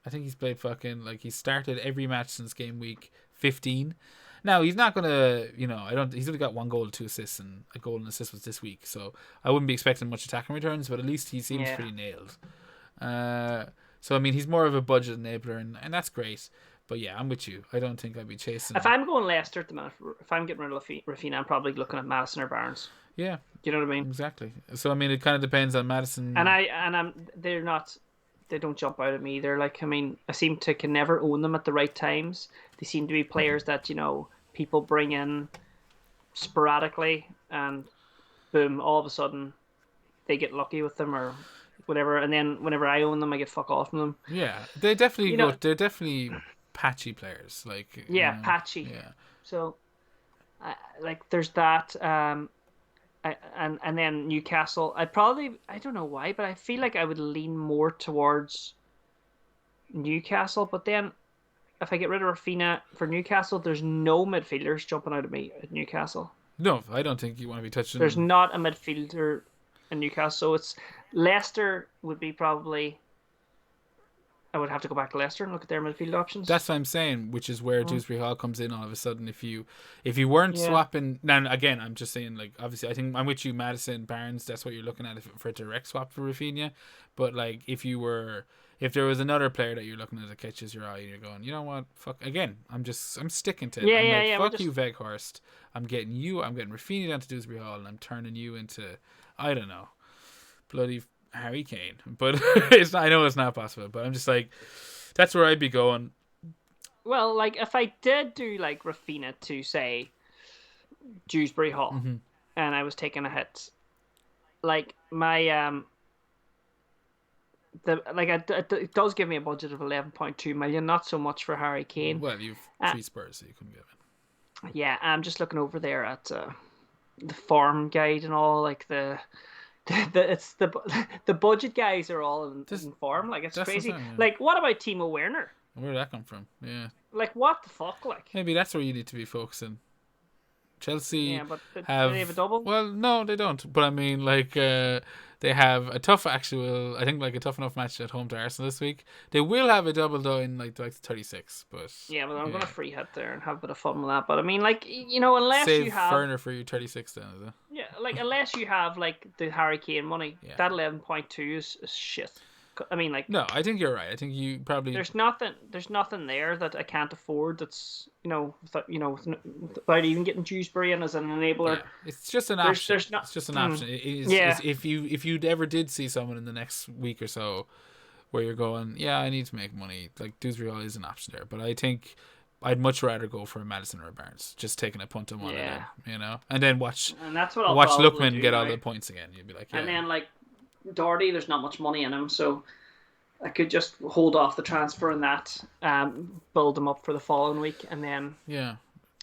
fucking, like, he started every match since game week 15. Now, he's not going to, he's only got 1 goal and 2 assists, and a goal and assist was this week, so I wouldn't be expecting much attacking returns, but at least he seems pretty nailed. So, I mean, he's more of a budget enabler, and that's great. But yeah, I'm with you. I don't think I'd be chasing. If I'm going Leicester at the minute, if I'm getting rid of Rafinha, I'm probably looking at Maddison or Barnes. Yeah. Do you know what I mean? Exactly. So I mean, it kind of depends on Maddison. They don't jump out at me either. Like, I mean, I seem to can never own them at the right times. They seem to be players that people bring in sporadically, and boom, all of a sudden they get lucky with them or whatever. And then whenever I own them, I get fuck off from them. Yeah, they definitely they're definitely patchy players. Like patchy. Yeah. So, like, there's that. And then Newcastle, I don't know why, but I feel like I would lean more towards Newcastle. But then, if I get rid of Rafinha for Newcastle, there's no midfielders jumping out at me at Newcastle. No, I don't think you want to be touching. There's not a midfielder in Newcastle, so it's Leicester would be probably. I would have to go back to Leicester and look at their midfield options. That's what I'm saying, which is where Dewsbury Hall comes in all of a sudden. If you weren't swapping, now again, I'm just saying, like, obviously, I think I'm with you, Maddison, Barnes. That's what you're looking at for a direct swap for Rafinha. But like, if there was another player that you're looking at that catches your eye, and you're going, you know what, fuck. Again, I'm sticking to it. Fuck you, Weghorst. I'm getting Rafinha down to Dewsbury Hall, and I'm turning you into, I don't know, bloody Harry Kane. But I know it's not possible, but I'm just like, that's where I'd be going. Well, like, if I did do like Rafinha to say Dewsbury Hall, and I was taking a hit, like my it does give me a budget of 11.2 million, not so much for Harry Kane. Well, you've 3 Spurs, so you couldn't get it. Yeah, I'm just looking over there at the farm guide and all, like the budget guys are all in form. Like, it's crazy. Like, what about Timo Werner? Where did that come from? Yeah. Like, what the fuck? Like, maybe that's where you need to be focusing. Chelsea do they have a double? Well, no, they don't. But I mean, like, they have a tough enough match at home to Arsenal this week. They will have a double though in like 36. But yeah, but I'm gonna free hit there and have a bit of fun with that. But I mean, like, unless save you have Werner for your 36 then, is it? Yeah, like, unless you have like the Harry Kane money, that 11.2 is shit I mean, like, no, I think you're right. I think you probably there's nothing there that I can't afford. That's without even getting Dewsbury in as an enabler. yeah, it's just an option. There's not. It's just an option. It Yeah. is if you ever did see someone in the next week or so where you're going, yeah, I need to make money. Like Dewsbury Hall is an option there, but I think I'd much rather go for a Madison or a Barnes, just taking a punt on one of them, and then watch And that's what I'll watch probably Lookman do, get all right? the points again. You'd be like, yeah. And then like Doherty, there's not much money in him, so I could just hold off the transfer and that, build him up for the following week, and then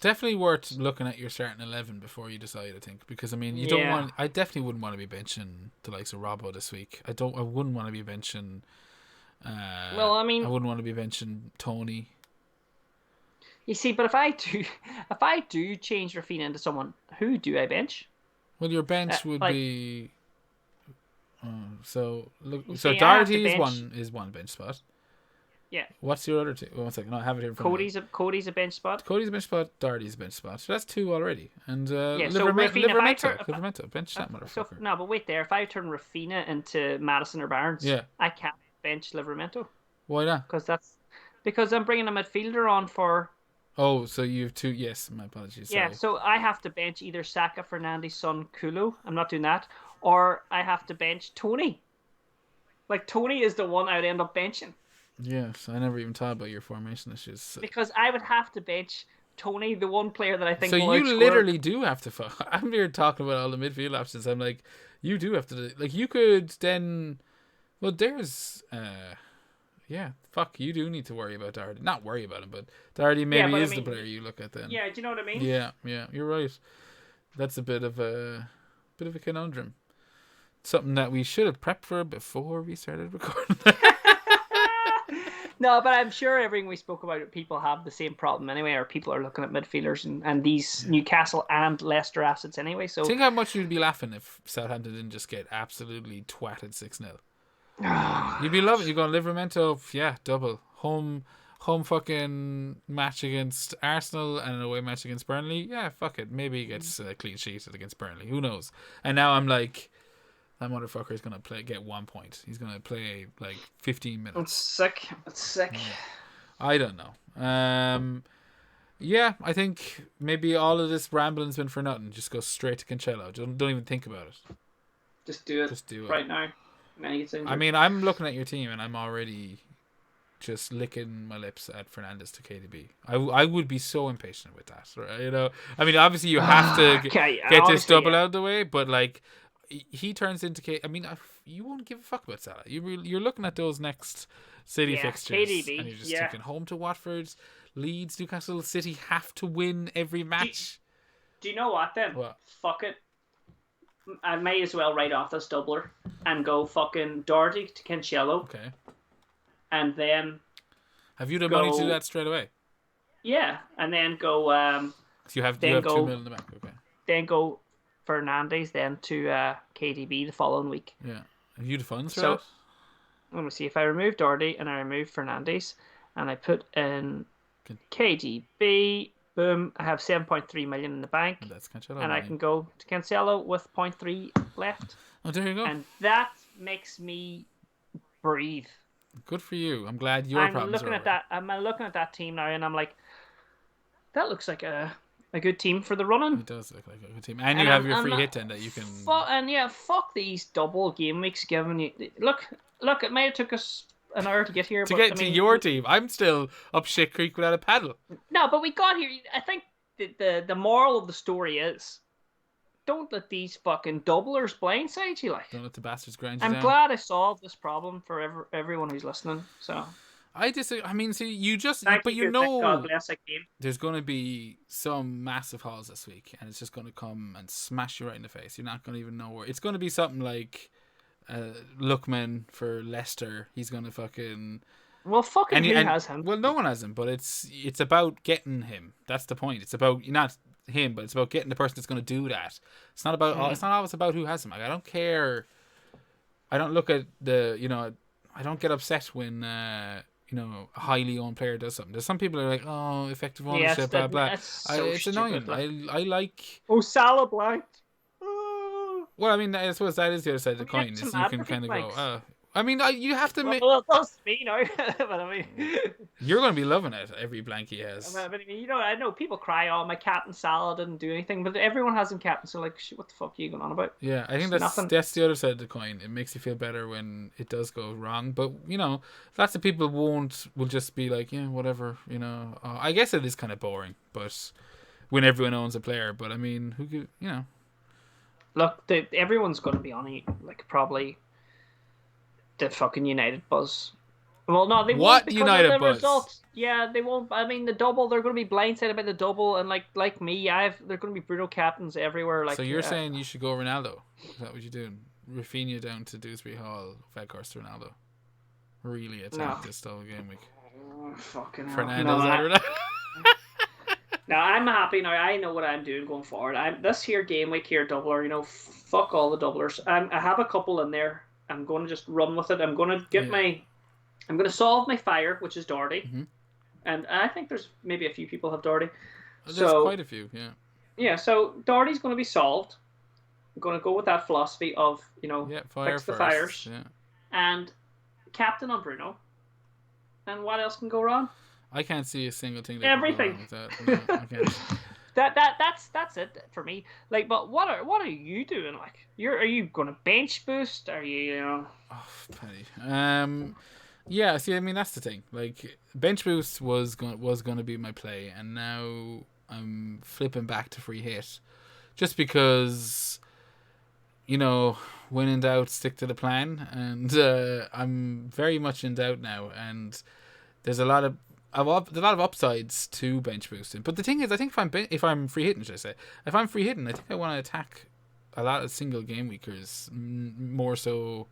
definitely worth looking at your starting 11 before you decide. I think because I mean you don't want. I definitely wouldn't want to be benching the likes of Robbo this week. I wouldn't want to be benching. Well, I mean, I wouldn't want to be benching Tony. You see, but if I do change Rafinha into someone, who do I bench? Well, your bench would be. So Doherty is one bench spot. Yeah. What's your other two? One second, I have it here in front of me. Cody's a bench spot. Cody's a bench spot. Doherty's a bench spot. So that's two already. And Livramento, bench that motherfucker. No, but wait there. If I turn Rafinha into Madison or Barnes, I can't bench Livramento. Why not? Because I'm bringing a midfielder on for. Oh, so you have two. Yes, my apologies. Yeah, so I have to bench either Saka, Fernandes, Son, Kulo. I'm not doing that. Or I have to bench Tony. Like, Tony is the one I'd end up benching. Yes, I never even thought about your formation issues. Because I would have to bench Tony, the one player that I think will outscore. So you literally do have to... I'm here talking about all the midfield options. I'm like, you do have to... Like, you could then... Well, there's... you do need to worry about Doherty. Not worry about him, but Doherty maybe the player you look at then. Yeah, do you know what I mean? Yeah, you're right. That's a bit of a conundrum. Something that we should have prepped for before we started recording. No, but I'm sure everything we spoke about, people have the same problem anyway, or people are looking at midfielders and these Newcastle and Leicester assets anyway. So think how much you'd be laughing if Southampton didn't just get absolutely twatted 6-0. You'd be loving it. You're going Livramento, double. Home fucking match against Arsenal and an away match against Burnley. Yeah, fuck it. Maybe he gets a clean sheet against Burnley. Who knows? And now I'm like, that motherfucker is going to get 1 point. He's going to play like 15 minutes. It's sick. Yeah. I don't know. I think maybe all of this rambling's been for nothing. Just go straight to Cancelo. Don't even think about it. Just do it right now. I mean, I'm looking at your team and I'm already just licking my lips at Fernandes to KDB. I would be so impatient with that. Right? I mean, obviously you have to get this double out of the way, but like he turns into I mean, you won't give a fuck about Salah. You're looking at those next City fixtures, KDB, and you're just thinking home to Watford, Leeds, Newcastle City have to win every match. Do you know what then? What? Fuck it. I may as well write off this doubler and go fucking Doherty to Cancelo. Okay. And then have you the money to do that straight away? Yeah, and then go. So you have 2 million in the bank. Okay. Then go Fernandes then to KDB the following week. Yeah. Have you the funds for that? I'm going to see if I remove Doherty and I remove Fernandes and I put in KDB. Boom! I have 7.3 million in the bank. And that's Cancelo. And I can go to Cancelo with 0.3 left. Oh, there you go. And that makes me breathe. Good for you. I'm glad your problems are over. I'm looking at that team now, and I'm like, that looks like a good team for the running. It does look like a good team, and you have your free hit then that you can. Fuck these double game weeks giving you. Look, it may have took us an hour to get here. To your team, I'm still up shit creek without a paddle. No, but we got here. I think the moral of the story is, don't let these fucking doublers blindside you. Like, don't let the bastards grind you down. I'm glad I solved this problem for everyone who's listening. So I disagree. I mean, see, you just, but you know, there's going to be some massive hauls this week, and it's just going to come and smash you right in the face. You're not going to even know where. It's going to be something like Lookman for Leicester. He's going to fucking. Well, fucking who has him? Well, no one has him, but it's about getting him. That's the point. It's about not him, but it's about getting the person that's going to do that. It's not about. It's not always about who has him. Like, I don't care. I don't look at I don't get upset when a highly owned player does something. There's some people are like, oh, effective ownership, blah blah. It's annoying. I like. Oh, Salah blind. Well, I mean, I suppose that is the other side of the coin. Is you can kind of go, I mean, you have to make. Well, it does me now, but I mean, you're going to be loving it. Every blank he has. I mean, I know people cry, "Oh, my captain salad didn't do anything," but everyone has them captain. So like, shit, what the fuck are you going on about? Yeah, I think that's the other side of the coin. It makes you feel better when it does go wrong, but lots of people will just be like, yeah, whatever. I guess it is kind of boring, but when everyone owns a player. But I mean, who could Look, everyone's going to be on it, like probably the fucking United buzz. Well, no, they won't because United of the buzz? results. Yeah, they won't. I mean, the double, they're going to be blindsided by the double, and like me, they're going to be Bruno captains everywhere. Like, so you're saying you should go Ronaldo? Is that what you're doing? Rafinha down to Dewsbury Hall, Weghorst to Ronaldo. Really attack this double game week. Oh, fucking Fernando's Ronaldo. Now I'm happy now. I know what I'm doing going forward. This here game week here doubler. Fuck all the doublers. I have a couple in there. I'm going to just run with it. I'm going to get I'm going to solve my fire, which is Doherty, and I think there's maybe a few people have Doherty. There's quite a few, yeah. Yeah, so Doherty's going to be solved. I'm going to go with that philosophy of fix the fires, and captain on Bruno. And what else can go wrong? I can't see a single thing. Everything. That can go wrong with that. No, I can't. That's it for me. Like, but what are you doing? Like, are you going to bench boost? Are you? Oh, Paddy. Yeah. See, I mean, that's the thing. Like, bench boost was going to be my play, and now I'm flipping back to free hit, just because, when in doubt, stick to the plan, and I'm very much in doubt now, and there's a lot of upsides to bench boosting. But the thing is, I think if I'm free hitting, I think I want to attack a lot of single game weekers more so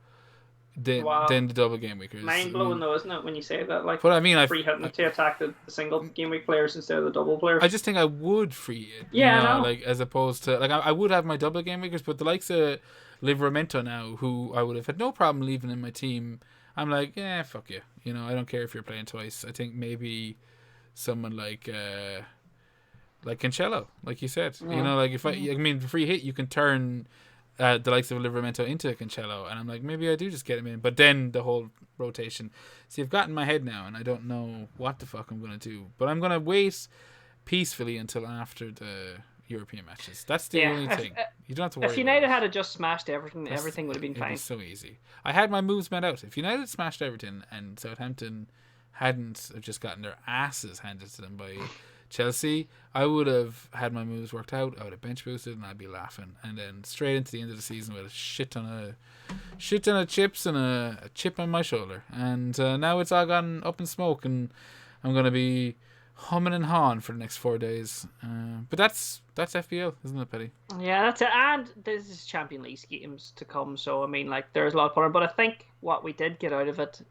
than the double game weekers. Mind blowing though, isn't it, when you say that? Like, but I mean, free hitting to attack the single game week players instead of the double players. I just think I would free hit. Like as opposed to I would have my double game weekers, but the likes of Livramento now, who I would have had no problem leaving in my team. I'm like, yeah, fuck you. I don't care if you're playing twice. I think maybe someone like Cancelo, like you said. Like if I mean, free hit, you can turn the likes of Livramento into Cancelo, and I'm like, maybe I do just get him in. But then the whole rotation. See, I've got in my head now, and I don't know what the fuck I'm gonna do. But I'm gonna wait peacefully until after the European matches. That's the only thing. You don't have to worry. If United had just smashed Everton, everything would have been fine. It'd be so easy. I had my moves met out. If United smashed Everton and Southampton hadn't just gotten their asses handed to them by Chelsea, I would have had my moves worked out. I would have bench boosted, and I'd be laughing. And then straight into the end of the season with a shit ton of chips and a chip on my shoulder. And now it's all gone up in smoke, and I'm gonna be humming and hawing for the next 4 days. But that's FPL, isn't it, Paddy? Yeah, that's it. And this is Champions League games to come, so I mean, like, there's a lot of fun. But I think what we did get out of it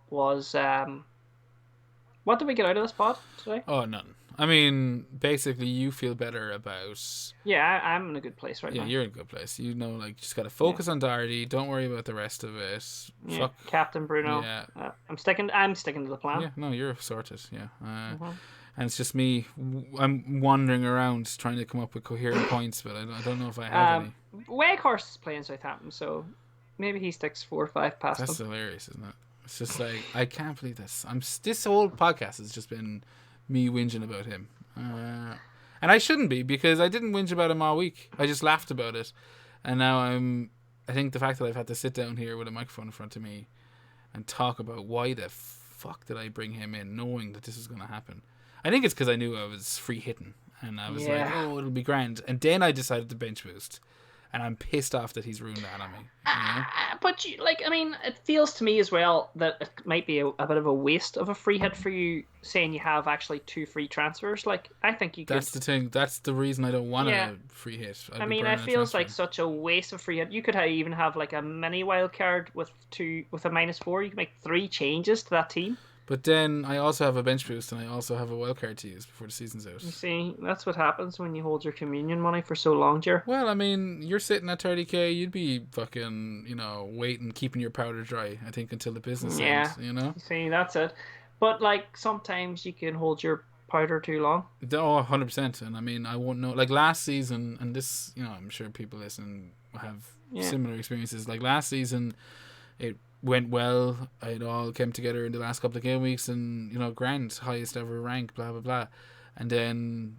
was what did we get out of this pod today? Oh, nothing. I mean, basically, you feel better about... Yeah, I'm in a good place right now. Yeah, you're in a good place. Just got to focus on Doherty. Don't worry about the rest of it. Yeah. Fuck. Captain Bruno. Yeah. I'm sticking to the plan. Yeah, no, you're sorted. Yeah. And it's just me. I'm wandering around trying to come up with coherent points, but I don't know if I have any. Weghorst is playing Southampton, so maybe he sticks 4 or 5 past That's them. hilarious, isn't it? It's just like, I can't believe this. This whole podcast has just been me whinging about him. And I shouldn't be, because I didn't whinge about him all week. I just laughed about it. And now I think the fact that I've had to sit down here with a microphone in front of me and talk about why the fuck did I bring him in knowing that this was going to happen. I think it's because I knew I was free hitting. And I was like, oh, it'll be grand. And then I decided to bench boost. And I'm pissed off that he's ruined that on me. But it feels to me as well that it might be a bit of a waste of a free hit for you, saying you have actually 2 free transfers. Like, I think you could... That's the thing. That's the reason I don't want a free hit. It feels like such a waste of free hit. You could even have like a mini wild card with a -4. You could make 3 changes to that team. But then I also have a bench boost, and I also have a wildcard to use before the season's out. You see, that's what happens when you hold your communion money for so long, Jer. Well, I mean, you're sitting at 30k, you'd be fucking, waiting, keeping your powder dry, I think, until the business ends, You see, that's it. But, like, sometimes you can hold your powder too long. Oh, 100%. And, I mean, I won't know. Like, last season, and this, I'm sure people listening have similar experiences. Like, last season... went well. It all came together in the last couple of game weeks, and Grant highest ever rank, blah blah blah, and then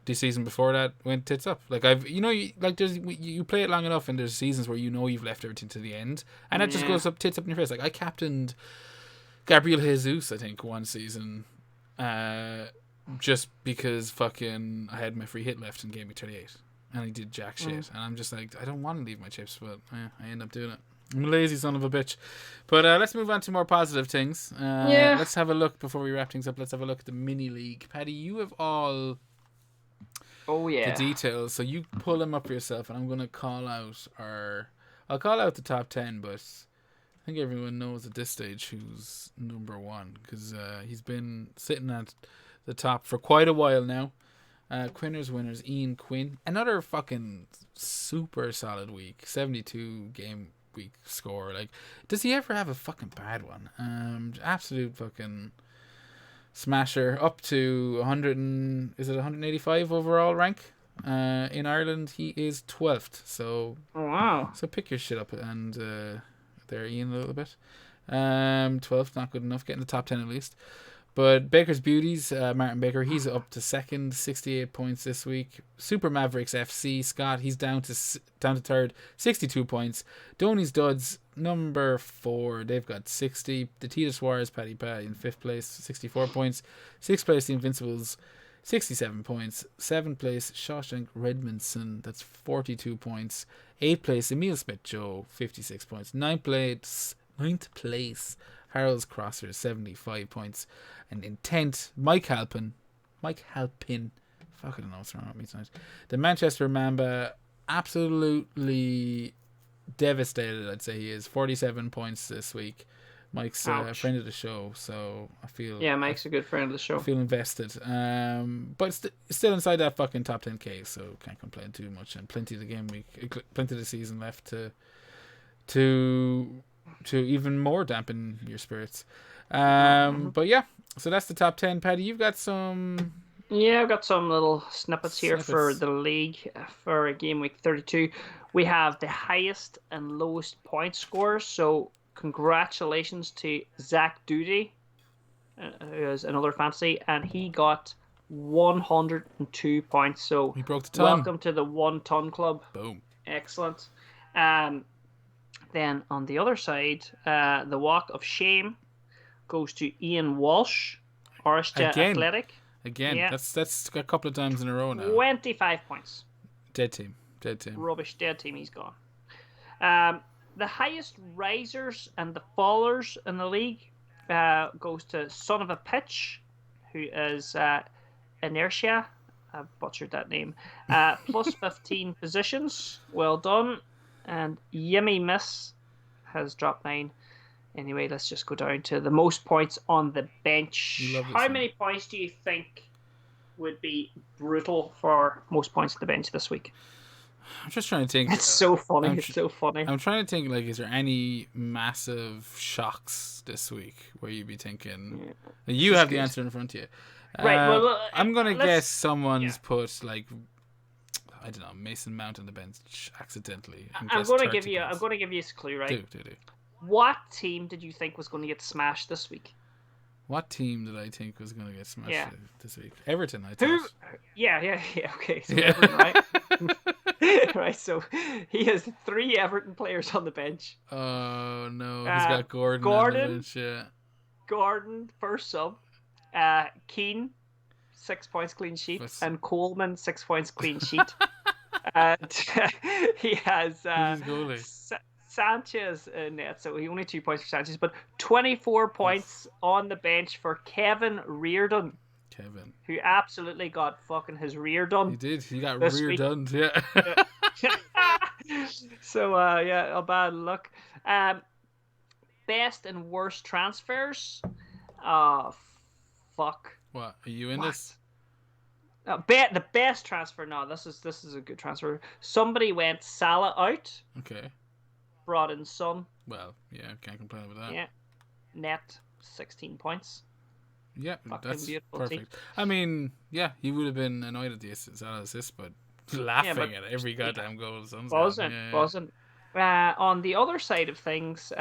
the season before that went tits up. Like there's you play it long enough, and there's seasons where you've left everything to the end, and that just goes up tits up in your face. Like I captained Gabriel Jesus, I think, one season, just because fucking I had my free hit left in game week 38, and he did jack shit, and I'm just like, I don't want to leave my chips, but I end up doing it. I'm a lazy son of a bitch. But let's move on to more positive things. Let's have a look before we wrap things up. Let's have a look at the mini league. Paddy, you have all the details, so you pull them up for yourself, and I'm gonna I'll call out the top 10, but I think everyone knows at this stage who's number one, because he's been sitting at the top for quite a while now. Quinners winners, Ian Quinn. Another fucking super solid week. 72 game week score. Like, does he ever have a fucking bad one? Absolute fucking smasher. Up to 185 overall rank. In Ireland, he is 12th. So, wow. So pick your shit up and there, Ian, a little bit. 12th, not good enough. Getting the top 10 at least. But Baker's Beauties, Martin Baker, he's up to second, 68 points this week. Super Mavericks FC, Scott, he's down to third, 62 points. Donny's Duds, number 4, they've got 60. The Tita Suarez, Paddy in 5th place, 64 points. 6th place, the Invincibles, 67 points. 7th place, Shawshank Redmondson, that's 42 points. 8th place, Emil Smith Joe, 56 points. 9th place, Harold's Crossers, 75 points. And in 10th, Mike Halpin. Fuck, I don't know what's wrong with me tonight. The Manchester Mamba, absolutely devastated, I'd say he is. 47 points this week. Mike's a friend of the show, so I feel... Yeah, Mike's a good friend of the show. I feel invested. But still inside that fucking top 10k, so can't complain too much. And plenty of the season left to even more dampen your spirits. But yeah, so that's the top 10. Paddy, you've got some... Yeah, I've got some little snippets here for the league for game week 32. We have the highest and lowest point scores, so congratulations to Zach Duty, who is another fantasy, and he got 102 points. So he broke the ton. Welcome to the 1 ton club. Boom. Excellent. Then on the other side, the Walk of Shame goes to Ian Walsh, Orishta Athletic. Again, yeah. That's a couple of times in a row now. 25 points. Dead team. Rubbish, dead team, he's gone. The highest risers and the fallers in the league goes to Son of a Pitch, who is Inertia. I've butchered that name. Plus 15 positions. Well done. And Yimmy Miss has dropped 9. Anyway, let's just go down to the most points on the bench. How many points do you think would be brutal for most points on the bench this week? I'm just trying to think. It's so funny. I'm trying to think, like, is there any massive shocks this week where you'd be thinking... Yeah, you have the answer in front of you. Right, well, I'm going to guess someone's put, like... I don't know, Mason Mount on the bench accidentally. I'm going to give you a clue, right? Do. What team did you think was going to get smashed this week? What team did I think was going to get smashed this week? Everton, I thought. Yeah. Okay, so Everton, right? Right, so he has 3 Everton players on the bench. Oh, no. He's got Gordon on the bench, yeah. Gordon, first sub. Keane, 6 points clean sheet. And Coleman, 6 points clean sheet. And he has Sanchez in net, so he only 2 points for Sanchez, but 24 points on the bench for Kevin Reardon. Who absolutely got fucking his rear done. He did. He got rear done, yeah. So, a bad luck. Best and worst transfers. Fuck. What? Are you in this? The best transfer. No, this is a good transfer. Somebody went Salah out. Okay. Brought in Son. Well, yeah, can't complain about that. Yeah. Net 16 points. Yeah, fucking that's perfect. Team. I mean, yeah, he would have been annoyed at the Salah assist, but laughing at every goddamn goal. Wasn't. On the other side of things,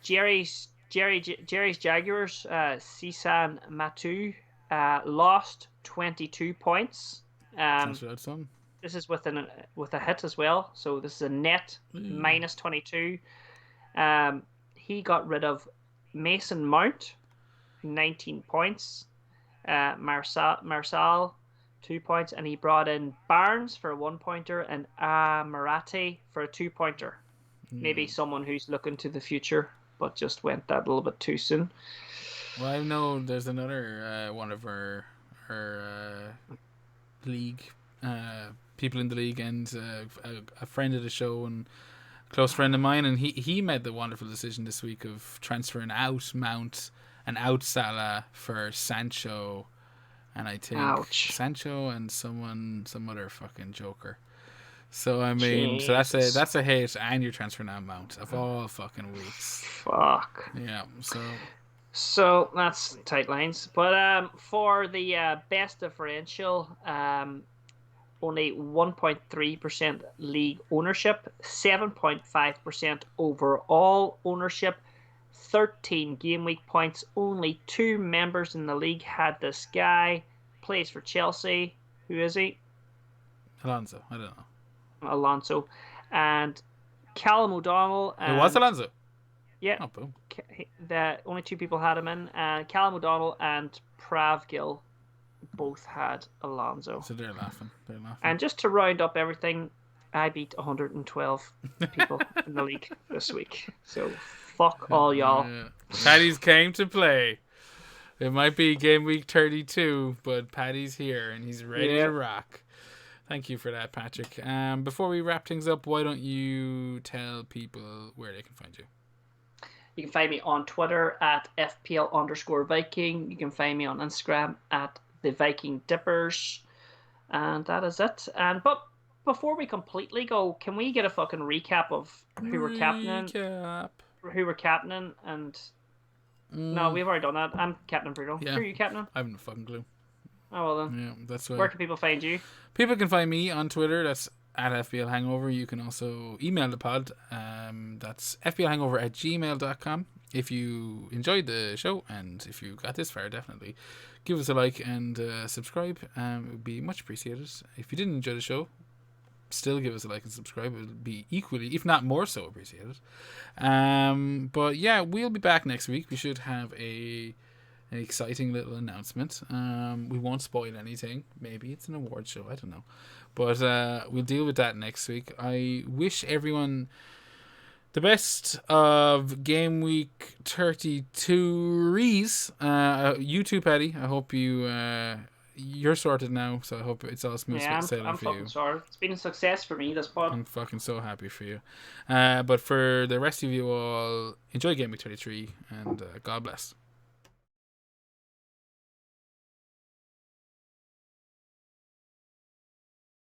Jerry's Jaguars, Sisan Matu, lost 22 points. That's right, son. This is with a hit as well, so this is a net minus 22. He got rid of Mason Mount, 19 points. Marsal, 2 points, and he brought in Barnes for a 1-pointer and Marati for a 2-pointer. Maybe someone who's looking to the future, but just went that a little bit too soon. Well, I know there's another one of our league people in the league, and a friend of the show and close friend of mine, and he made the wonderful decision this week of transferring out Mount and out Salah for Sancho, and I think Sancho and some other fucking joker. So I mean, Jesus. So that's a hit, and you're transferring out Mount of all fucking weeks. Fuck. Yeah. So that's tight lines, but for the best differential, only 1.3% league ownership, 7.5% overall ownership, 13 game week points. Only 2 members in the league had this guy. Plays for Chelsea. Who is he? Alonso. I don't know. Alonso. And Callum O'Donnell. It was Alonso? Yeah. Oh, boom. The only 2 people had him in. Callum O'Donnell and Prav Gill both had Alonso. So they're laughing. And just to round up everything, I beat 112 people in the league this week. So fuck all y'all. Yeah. Paddy's came to play. It might be game week 32, but Paddy's here and he's ready to rock. Thank you for that, Patrick. Before we wrap things up, why don't you tell people where they can find you? You can find me on Twitter at FPL_Viking. You can find me on Instagram at the Viking Dippers. And that is it. But before we completely go, can we get a fucking recap of who we're captaining? Who we're captaining and... No, we've already done that. I'm Captain Bruno. Yeah. Who are you captaining? I haven't a fucking clue. Oh, well then. Yeah, that's why. Where can people find you? People can find me on Twitter. That's at fplhangover. You can also email the pod. That's fplhangover@gmail.com. If you enjoyed the show and if you got this far, definitely give us a like and subscribe. It would be much appreciated. If you didn't enjoy the show, still give us a like and subscribe. It would be equally, if not more so, appreciated. But yeah, we'll be back next week. We should have an exciting little announcement. We won't spoil anything. Maybe it's an award show. I don't know. But we'll deal with that next week. I wish everyone the best of Game Week 32 Rees. You too, Paddy. I hope you're sorted now, so I hope it's all smooth sailing for you. I'm fucking sorted. It's been a success for me, this pod. I'm fucking so happy for you. But for the rest of you all, enjoy Game Week 33, and God bless.